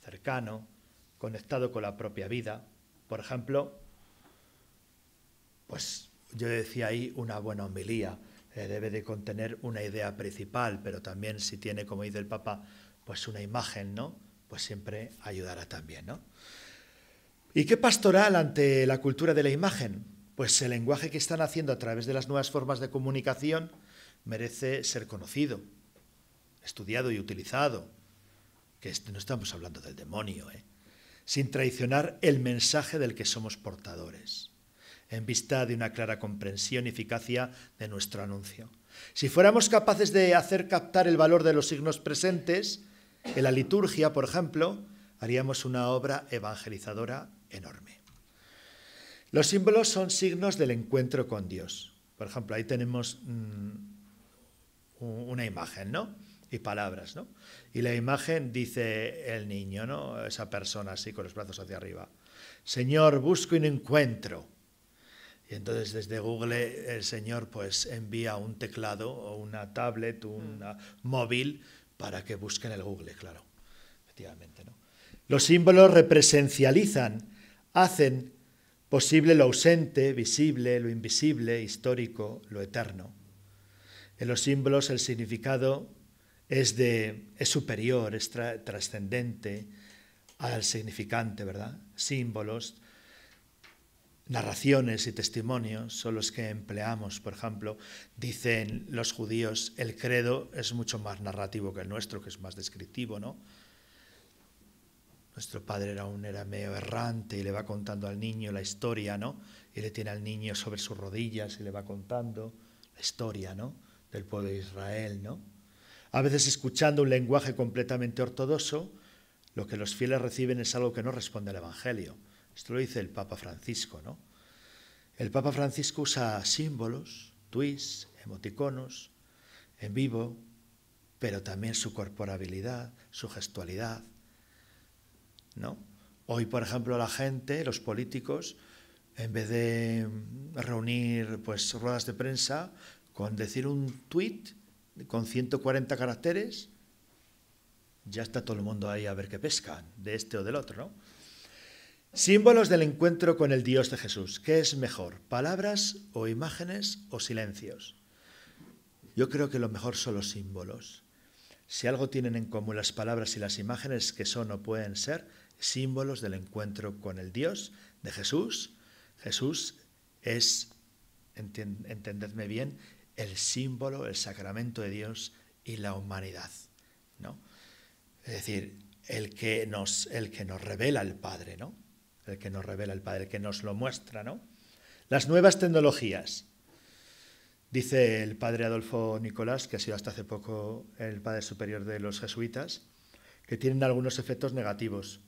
cercano, conectado con la propia vida. Por ejemplo, pues yo decía ahí una buena homilía, debe de contener una idea principal, pero también si tiene, como dice el Papa, pues una imagen, ¿no? Pues siempre ayudará también, ¿no? ¿Y qué pastoral ante la cultura de la imagen? Pues el lenguaje que están haciendo a través de las nuevas formas de comunicación merece ser conocido, estudiado y utilizado, que no estamos hablando del demonio, sin traicionar el mensaje del que somos portadores, en vista de una clara comprensión y eficacia de nuestro anuncio. Si fuéramos capaces de hacer captar el valor de los signos presentes, en la liturgia, por ejemplo, haríamos una obra evangelizadora enorme. Los símbolos son signos del encuentro con Dios. Por ejemplo, ahí tenemos una imagen, ¿no? Y palabras, ¿no? Y la imagen dice el niño, ¿no? Esa persona así con los brazos hacia arriba. Señor, busco y no encuentro. Y entonces desde Google el Señor pues envía un teclado o una tablet, un móvil para que busquen el Google, claro. Efectivamente, ¿no? Los símbolos represencializan, hacen posible lo ausente, visible, lo invisible, histórico, lo eterno. En los símbolos el significado es superior, es trascendente al significante, ¿verdad? Símbolos, narraciones y testimonios son los que empleamos. Por ejemplo, dicen los judíos, el credo es mucho más narrativo que el nuestro, que es más descriptivo, ¿no? Nuestro padre era un arameo errante y le va contando al niño la historia, ¿no? Y le tiene al niño sobre sus rodillas y le va contando la historia, ¿no? Del pueblo de Israel, ¿no? A veces escuchando un lenguaje completamente ortodoxo, lo que los fieles reciben es algo que no responde al Evangelio. Esto lo dice el Papa Francisco, ¿no? El Papa Francisco usa símbolos, tweets, emoticonos, en vivo, pero también su corporabilidad, su gestualidad, ¿no? Hoy, por ejemplo, la gente, los políticos, en vez de reunir pues ruedas de prensa, con decir un tuit con 140 caracteres, ya está todo el mundo ahí a ver qué pescan, de este o del otro, ¿no? Símbolos del encuentro con el Dios de Jesús. ¿Qué es mejor, palabras o imágenes o silencios? Yo creo que lo mejor son los símbolos. Si algo tienen en común las palabras y las imágenes, que son o pueden ser símbolos del encuentro con el Dios de Jesús. Jesús es, entendedme bien, el símbolo, el sacramento de Dios y la humanidad, ¿no? Es decir, el que nos revela el Padre, ¿no? El que nos revela el Padre, el que nos lo muestra, ¿no? Las nuevas tecnologías. Dice el padre Adolfo Nicolás, que ha sido hasta hace poco el padre superior de los jesuitas, que tienen algunos efectos negativos.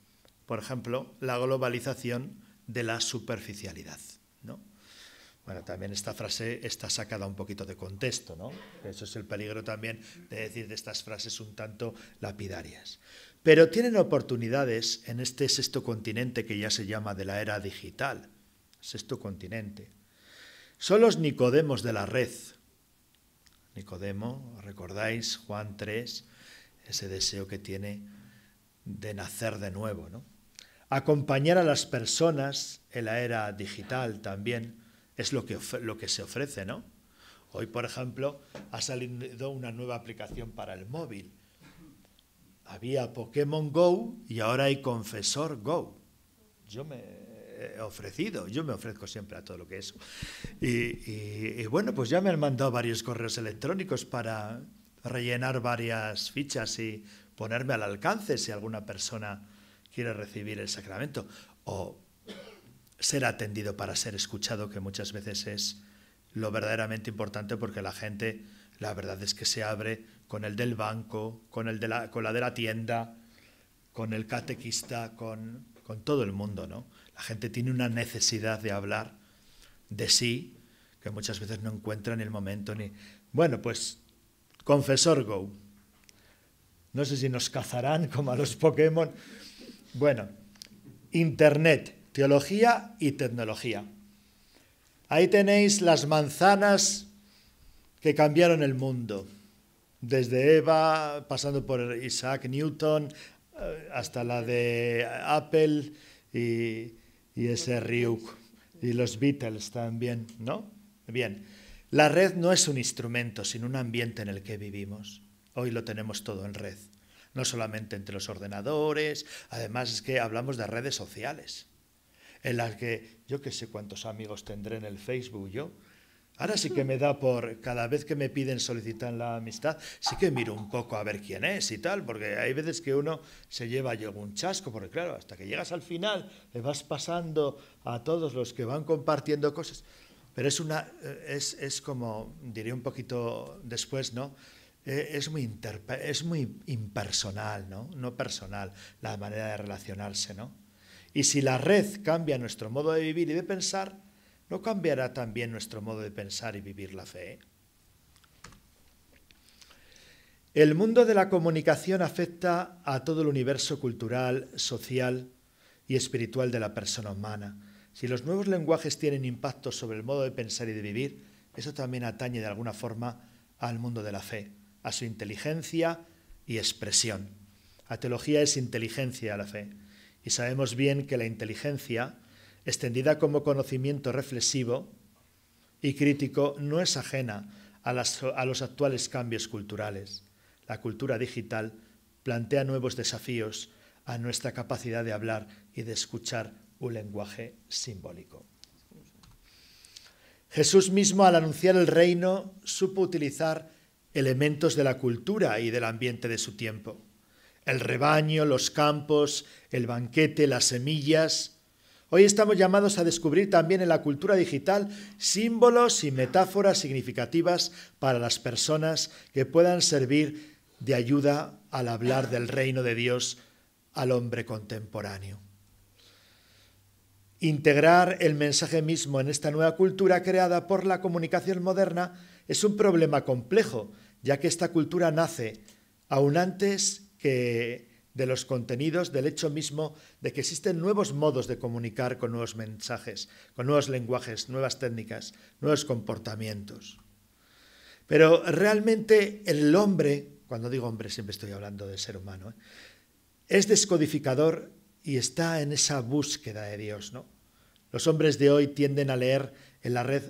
Por ejemplo, la globalización de la superficialidad, ¿no? Bueno, también esta frase está sacada un poquito de contexto, ¿no? Eso es el peligro también de decir de estas frases un tanto lapidarias. Pero tienen oportunidades en este sexto continente que ya se llama de la era digital. Sexto continente. Son los Nicodemos de la red. Nicodemo, ¿recordáis? Juan 3, ese deseo que tiene de nacer de nuevo, ¿no? Acompañar a las personas en la era digital también es lo que se ofrece, ¿no? Hoy, por ejemplo, ha salido una nueva aplicación para el móvil. Había Pokémon Go y ahora hay Confesor Go. Yo me ofrezco siempre a todo lo que es. Y bueno, pues ya me han mandado varios correos electrónicos para rellenar varias fichas y ponerme al alcance si alguna persona quiere recibir el sacramento o ser atendido para ser escuchado, que muchas veces es lo verdaderamente importante, porque la gente, la verdad es que se abre con el del banco, con la de la tienda, con el catequista, con todo el mundo, ¿no? La gente tiene una necesidad de hablar de sí, que muchas veces no encuentra ni el momento ni... Bueno, pues Confesor Go. No sé si nos cazarán como a los Pokémon. Bueno, Internet, teología y tecnología. Ahí tenéis las manzanas que cambiaron el mundo. Desde Eva, pasando por Isaac Newton, hasta la de Apple y ese Ryuk. Y los Beatles también, ¿no? Bien, la red no es un instrumento, sino un ambiente en el que vivimos. Hoy lo tenemos todo en red. No solamente entre los ordenadores, además es que hablamos de redes sociales, en las que yo qué sé cuántos amigos tendré en el Facebook yo. Ahora sí que me da por, cada vez que me piden, solicitan la amistad, sí que miro un poco a ver quién es y tal, porque hay veces que uno se lleva algún chasco, porque claro, hasta que llegas al final, le vas pasando a todos los que van compartiendo cosas, pero es como, diré un poquito después, ¿no? Es muy impersonal, ¿no? No personal, la manera de relacionarse, ¿no? Y si la red cambia nuestro modo de vivir y de pensar, ¿no cambiará también nuestro modo de pensar y vivir la fe? El mundo de la comunicación afecta a todo el universo cultural, social y espiritual de la persona humana. Si los nuevos lenguajes tienen impacto sobre el modo de pensar y de vivir, eso también atañe de alguna forma al mundo de la fe, a su inteligencia y expresión. La teología es inteligencia a la fe, y sabemos bien que la inteligencia, extendida como conocimiento reflexivo y crítico, no es ajena a los actuales cambios culturales. La cultura digital plantea nuevos desafíos a nuestra capacidad de hablar y de escuchar un lenguaje simbólico. Jesús mismo, al anunciar el reino, supo utilizar elementos de la cultura y del ambiente de su tiempo. El rebaño, los campos, el banquete, las semillas. Hoy estamos llamados a descubrir también en la cultura digital símbolos y metáforas significativas para las personas que puedan servir de ayuda al hablar del reino de Dios al hombre contemporáneo. Integrar el mensaje mismo en esta nueva cultura creada por la comunicación moderna es un problema complejo, ya que esta cultura nace aún antes que de los contenidos, del hecho mismo de que existen nuevos modos de comunicar con nuevos mensajes, con nuevos lenguajes, nuevas técnicas, nuevos comportamientos. Pero realmente el hombre, cuando digo hombre siempre estoy hablando del ser humano, es descodificador y está en esa búsqueda de Dios, ¿no? Los hombres de hoy tienden a leer en la red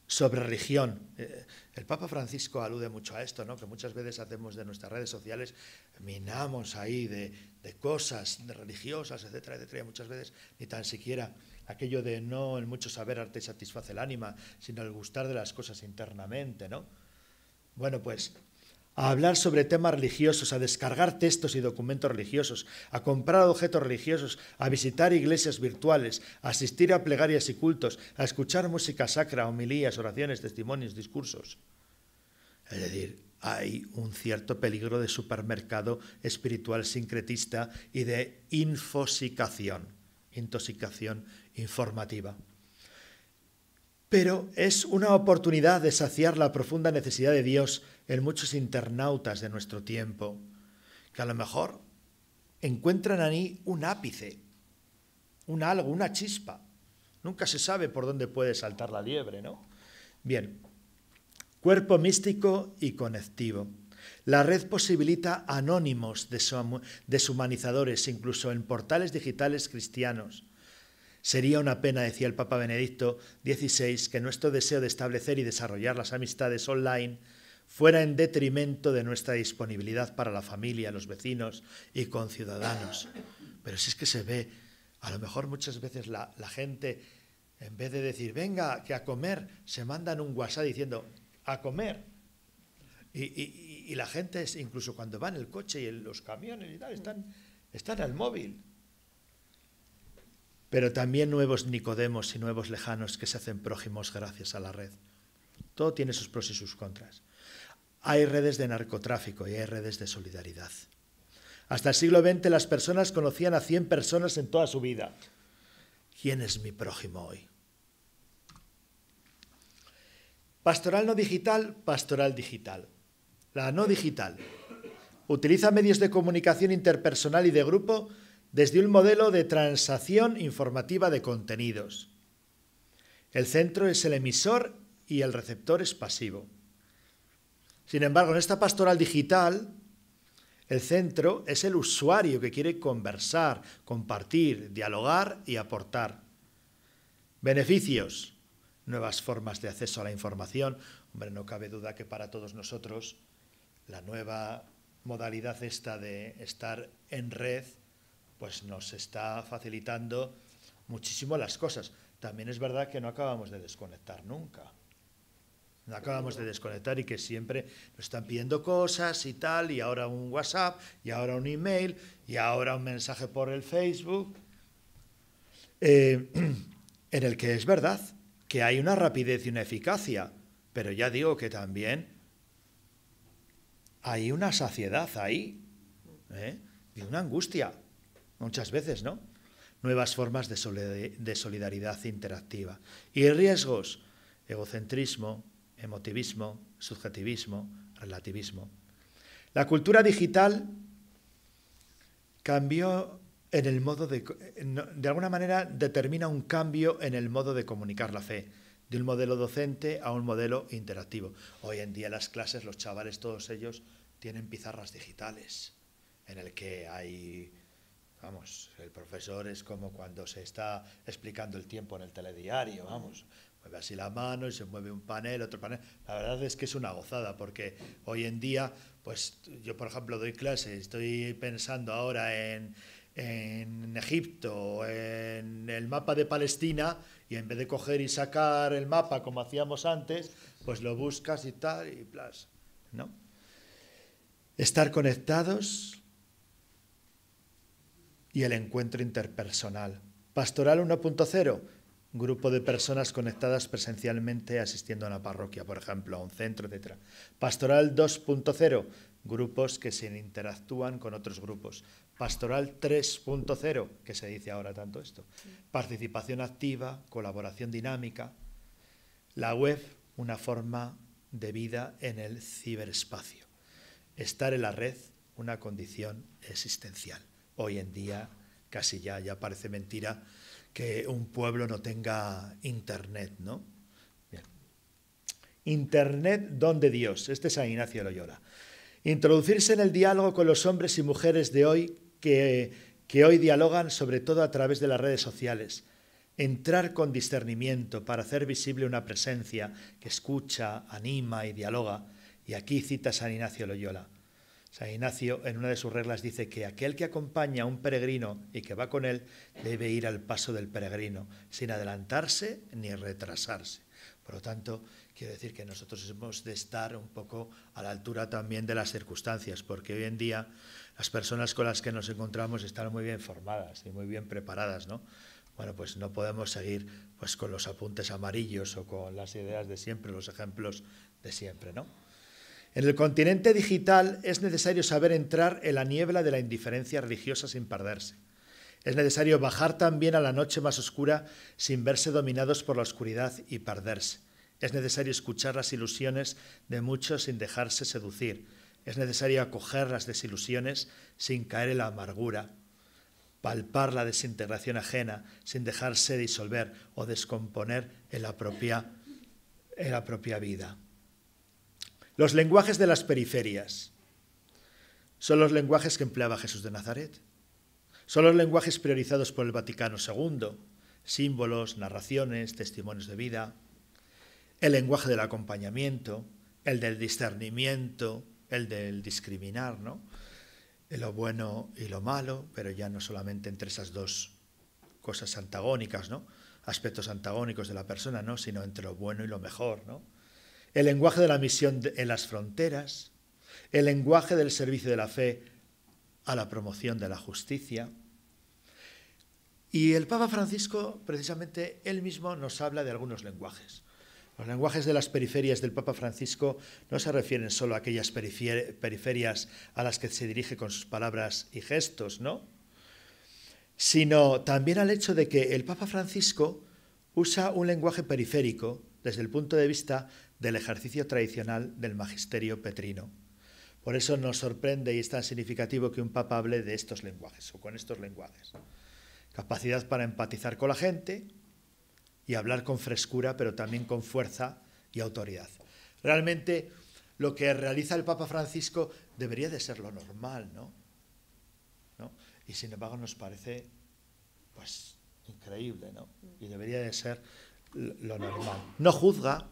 sobre religión. El Papa Francisco alude mucho a esto, ¿no? Que muchas veces hacemos de nuestras redes sociales, minamos ahí de cosas de religiosas, etcétera, etcétera, y muchas veces ni tan siquiera aquello de no el mucho saber arte satisface el ánima, sino el gustar de las cosas internamente, ¿no? Bueno, pues a hablar sobre temas religiosos, a descargar textos y documentos religiosos, a comprar objetos religiosos, a visitar iglesias virtuales, a asistir a plegarias y cultos, a escuchar música sacra, homilías, oraciones, testimonios, discursos. Es decir, hay un cierto peligro de supermercado espiritual sincretista y de intoxicación informativa. Pero es una oportunidad de saciar la profunda necesidad de Dios en muchos internautas de nuestro tiempo, que a lo mejor encuentran ahí un ápice, un algo, una chispa. Nunca se sabe por dónde puede saltar la liebre, ¿no? Bien, cuerpo místico y conectivo. La red posibilita anónimos deshumanizadores, incluso en portales digitales cristianos. Sería una pena, decía el Papa Benedicto XVI, que nuestro deseo de establecer y desarrollar las amistades online fuera en detrimento de nuestra disponibilidad para la familia, los vecinos y conciudadanos. Pero si es que se ve, a lo mejor muchas veces la gente, en vez de decir, venga, que a comer, se mandan un WhatsApp diciendo, a comer. Y la gente, incluso cuando va en el coche y en los camiones y tal, están al móvil. Pero también nuevos Nicodemos y nuevos lejanos que se hacen prójimos gracias a la red. Todo tiene sus pros y sus contras. Hay redes de narcotráfico y hay redes de solidaridad. Hasta el siglo XX las personas conocían a 100 personas en toda su vida. ¿Quién es mi prójimo hoy? Pastoral no digital, pastoral digital. La no digital utiliza medios de comunicación interpersonal y de grupo desde un modelo de transacción informativa de contenidos. El centro es el emisor y el receptor es pasivo. Sin embargo, en esta pastoral digital, el centro es el usuario que quiere conversar, compartir, dialogar y aportar. Beneficios, nuevas formas de acceso a la información. Hombre, no cabe duda que para todos nosotros la nueva modalidad esta de estar en red pues nos está facilitando muchísimo las cosas. También es verdad que no acabamos de desconectar nunca. No acabamos de desconectar y que siempre nos están pidiendo cosas y tal, y ahora un WhatsApp, y ahora un email, y ahora un mensaje por el Facebook, en el que es verdad que hay una rapidez y una eficacia, pero ya digo que también hay una saciedad ahí, y una angustia, muchas veces, ¿no? Nuevas formas de solidaridad interactiva. Y riesgos, egocentrismo, emotivismo, subjetivismo, relativismo. La cultura digital cambió en el modo de alguna manera determina un cambio en el modo de comunicar la fe, de un modelo docente a un modelo interactivo. Hoy en día las clases, los chavales, todos ellos, tienen pizarras digitales, en el que hay, vamos, el profesor es como cuando se está explicando el tiempo en el telediario, vamos, mueve así la mano y se mueve un panel, otro panel. La verdad es que es una gozada, porque hoy en día, pues yo por ejemplo doy clases, estoy pensando ahora en Egipto, en el mapa de Palestina, y en vez de coger y sacar el mapa como hacíamos antes, pues lo buscas y tal, y plas, ¿no? Estar conectados y el encuentro interpersonal. Pastoral 1.0, grupo de personas conectadas presencialmente asistiendo a una parroquia, por ejemplo, a un centro, etc. Pastoral 2.0, grupos que se interactúan con otros grupos. Pastoral 3.0, que se dice ahora tanto esto. Participación activa, colaboración dinámica. La web, una forma de vida en el ciberespacio. Estar en la red, una condición existencial. Hoy en día casi ya parece mentira que un pueblo no tenga internet, ¿no? Bien. Internet, don de Dios. Este es San Ignacio de Loyola. Introducirse en el diálogo con los hombres y mujeres de hoy que hoy dialogan sobre todo a través de las redes sociales. Entrar con discernimiento para hacer visible una presencia que escucha, anima y dialoga. Y aquí cita San Ignacio de Loyola. San Ignacio en una de sus reglas dice que aquel que acompaña a un peregrino y que va con él debe ir al paso del peregrino, sin adelantarse ni retrasarse. Por lo tanto, quiero decir que nosotros hemos de estar un poco a la altura también de las circunstancias, porque hoy en día las personas con las que nos encontramos están muy bien formadas y muy bien preparadas, ¿no? Bueno, pues no podemos seguir pues con los apuntes amarillos o con las ideas de siempre, los ejemplos de siempre, ¿no? En el continente digital es necesario saber entrar en la niebla de la indiferencia religiosa sin perderse. Es necesario bajar también a la noche más oscura sin verse dominados por la oscuridad y perderse. Es necesario escuchar las ilusiones de muchos sin dejarse seducir. Es necesario acoger las desilusiones sin caer en la amargura. Palpar la desintegración ajena sin dejarse disolver o descomponer en la propia vida. Los lenguajes de las periferias son los lenguajes que empleaba Jesús de Nazaret. Son los lenguajes priorizados por el Vaticano II, símbolos, narraciones, testimonios de vida, el lenguaje del acompañamiento, el del discernimiento, el del discriminar, ¿no? Lo bueno y lo malo, pero ya no solamente entre esas dos cosas antagónicas, ¿no? Aspectos antagónicos de la persona, ¿no? Sino entre lo bueno y lo mejor, ¿no? El lenguaje de la misión en las fronteras, el lenguaje del servicio de la fe a la promoción de la justicia. Y el Papa Francisco, precisamente, él mismo nos habla de algunos lenguajes. Los lenguajes de las periferias del Papa Francisco no se refieren solo a aquellas periferias a las que se dirige con sus palabras y gestos, ¿no? Sino también al hecho de que el Papa Francisco usa un lenguaje periférico desde el punto de vista del ejercicio tradicional del magisterio petrino. Por eso nos sorprende y es tan significativo que un papa hable de estos lenguajes o con estos lenguajes. Capacidad para empatizar con la gente y hablar con frescura, pero también con fuerza y autoridad. Realmente lo que realiza el Papa Francisco debería de ser lo normal, ¿no? Y sin embargo nos parece, pues, increíble, ¿no? Y debería de ser lo normal. No juzga.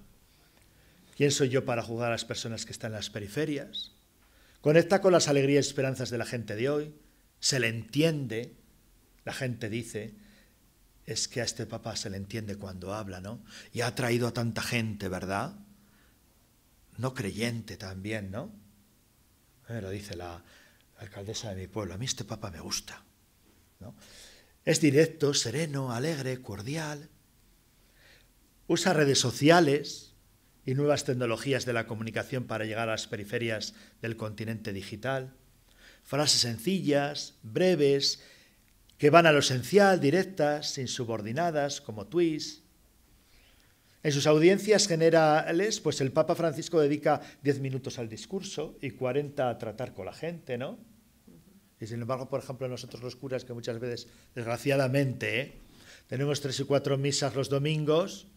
¿Quién soy yo para juzgar a las personas que están en las periferias? Conecta con las alegrías y esperanzas de la gente de hoy. Se le entiende. La gente dice, es que a este Papa se le entiende cuando habla, ¿no? Y ha traído a tanta gente, ¿verdad? No creyente también, ¿no? Lo dice la alcaldesa de mi pueblo. A mí este Papa me gusta, ¿no? Es directo, sereno, alegre, cordial. Usa redes sociales y nuevas tecnologías de la comunicación para llegar a las periferias del continente digital. Frases sencillas, breves, que van a lo esencial, directas, insubordinadas, como tweets. En sus audiencias generales, pues el Papa Francisco dedica 10 minutos al discurso y 40 a tratar con la gente, ¿no? Y sin embargo, por ejemplo, nosotros los curas, que muchas veces, desgraciadamente, tenemos 3 y 4 misas los domingos,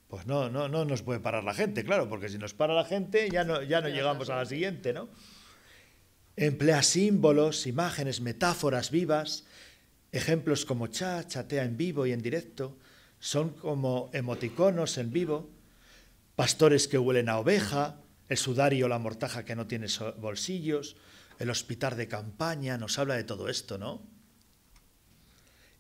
pues no nos puede parar la gente, claro, porque si nos para la gente ya no llegamos a la siguiente, ¿no? Emplea símbolos, imágenes, metáforas vivas, ejemplos como chatea en vivo y en directo, son como emoticonos en vivo, pastores que huelen a oveja, el sudario o la mortaja que no tiene bolsillos, el hospital de campaña, nos habla de todo esto, ¿no?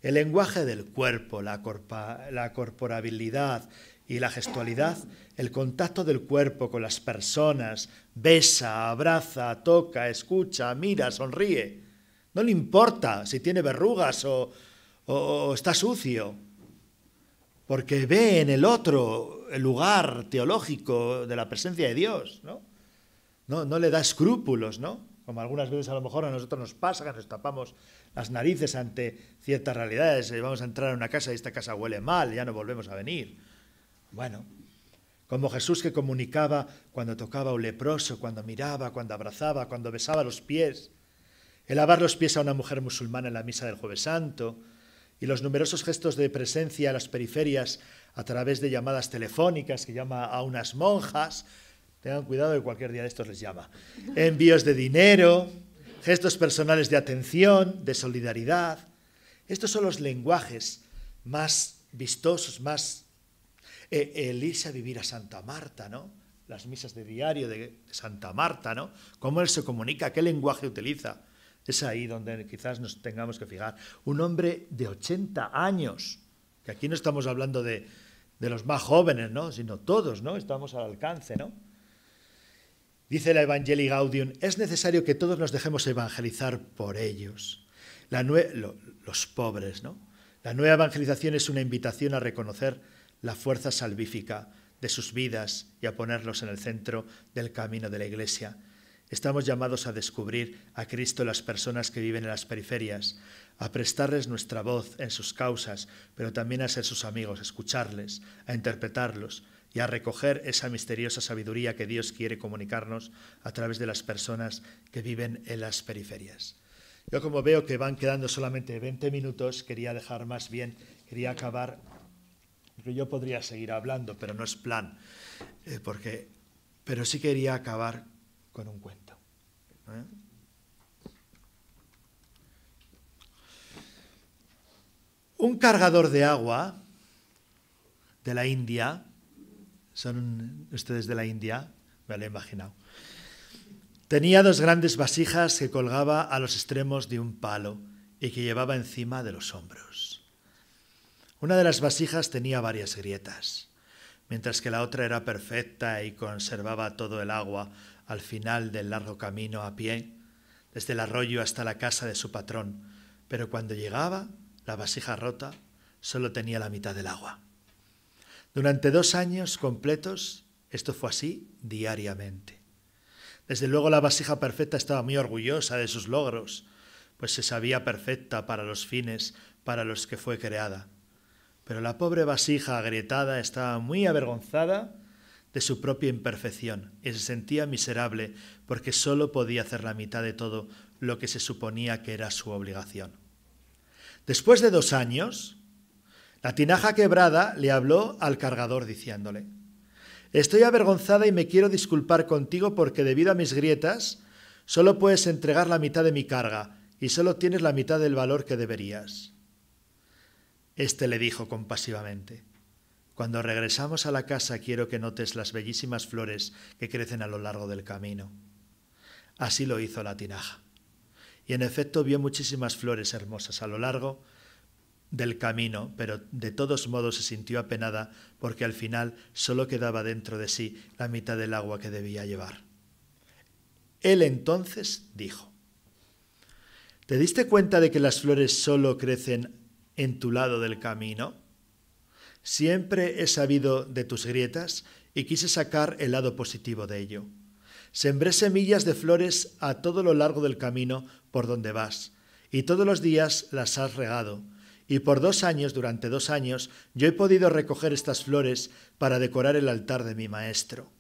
El lenguaje del cuerpo, la corporabilidad y la gestualidad, el contacto del cuerpo con las personas, besa, abraza, toca, escucha, mira, sonríe. No le importa si tiene verrugas o está sucio, porque ve en el otro el lugar teológico de la presencia de Dios, ¿no? No le da escrúpulos, ¿no? Como algunas veces a lo mejor a nosotros nos pasa, que nos tapamos las narices ante ciertas realidades. Vamos a entrar a una casa y esta casa huele mal, ya no volvemos a venir. Bueno, como Jesús, que comunicaba cuando tocaba a un leproso, cuando miraba, cuando abrazaba, cuando besaba los pies. El lavar los pies a una mujer musulmana en la misa del Jueves Santo y los numerosos gestos de presencia a las periferias a través de llamadas telefónicas que llama a unas monjas. Tengan cuidado que cualquier día de estos les llama. Envíos de dinero, gestos personales de atención, de solidaridad. Estos son los lenguajes más vistosos, más... el irse a vivir a Santa Marta, ¿no? Las misas de diario de Santa Marta, ¿no? Cómo él se comunica, qué lenguaje utiliza. Es ahí donde quizás nos tengamos que fijar. Un hombre de 80 años, que aquí no estamos hablando de los más jóvenes, ¿no? Sino todos, ¿no? Estamos al alcance, ¿no? Dice la Evangelii Gaudium, es necesario que todos nos dejemos evangelizar por ellos. Los pobres, ¿no? La nueva evangelización es una invitación a reconocer la fuerza salvífica de sus vidas y a ponerlos en el centro del camino de la Iglesia. Estamos llamados a descubrir a Cristo en las personas que viven en las periferias, a prestarles nuestra voz en sus causas, pero también a ser sus amigos, a escucharles, a interpretarlos y a recoger esa misteriosa sabiduría que Dios quiere comunicarnos a través de las personas que viven en las periferias. Yo, como veo que van quedando solamente 20 minutos, quería acabar, porque yo podría seguir hablando, pero no es plan, pero sí quería acabar con un cuento. Un cargador de agua de la India, ¿son ustedes de la India? Me lo he imaginado. Tenía 2 grandes vasijas que colgaba a los extremos de un palo y que llevaba encima de los hombros. Una de las vasijas tenía varias grietas, mientras que la otra era perfecta y conservaba todo el agua al final del largo camino a pie, desde el arroyo hasta la casa de su patrón, pero cuando llegaba, la vasija rota solo tenía la mitad del agua. Durante 2 años completos, esto fue así diariamente. Desde luego la vasija perfecta estaba muy orgullosa de sus logros, pues se sabía perfecta para los fines para los que fue creada. Pero la pobre vasija agrietada estaba muy avergonzada de su propia imperfección y se sentía miserable porque solo podía hacer la mitad de todo lo que se suponía que era su obligación. Después de 2 años, la tinaja quebrada le habló al cargador diciéndole: «Estoy avergonzada y me quiero disculpar contigo porque debido a mis grietas solo puedes entregar la mitad de mi carga y solo tienes la mitad del valor que deberías». Este le dijo compasivamente: «Cuando regresamos a la casa quiero que notes las bellísimas flores que crecen a lo largo del camino». Así lo hizo la tinaja. Y en efecto vio muchísimas flores hermosas a lo largo del camino, pero de todos modos se sintió apenada porque al final solo quedaba dentro de sí la mitad del agua que debía llevar. Él entonces dijo: «¿Te diste cuenta de que las flores solo crecen en tu lado del camino? Siempre he sabido de tus grietas y quise sacar el lado positivo de ello. Sembré semillas de flores a todo lo largo del camino por donde vas, y todos los días las has regado. Y por 2 años, durante 2 años, yo he podido recoger estas flores para decorar el altar de mi maestro.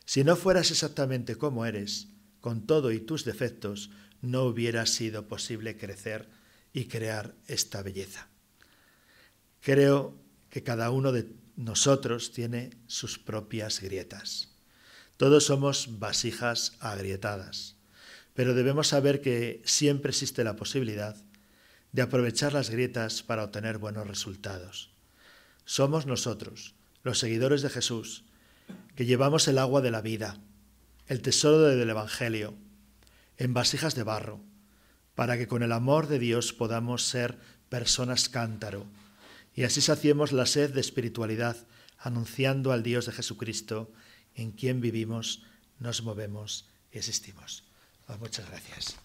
Si no fueras exactamente como eres, con todo y tus defectos, no hubiera sido posible crecer y crear esta belleza». Creo que cada uno de nosotros tiene sus propias grietas. Todos somos vasijas agrietadas, pero debemos saber que siempre existe la posibilidad de aprovechar las grietas para obtener buenos resultados. Somos nosotros, los seguidores de Jesús, que llevamos el agua de la vida, el tesoro del Evangelio, en vasijas de barro, para que con el amor de Dios podamos ser personas cántaro, y así saciemos la sed de espiritualidad, anunciando al Dios de Jesucristo, en quien vivimos, nos movemos y existimos. Muchas gracias.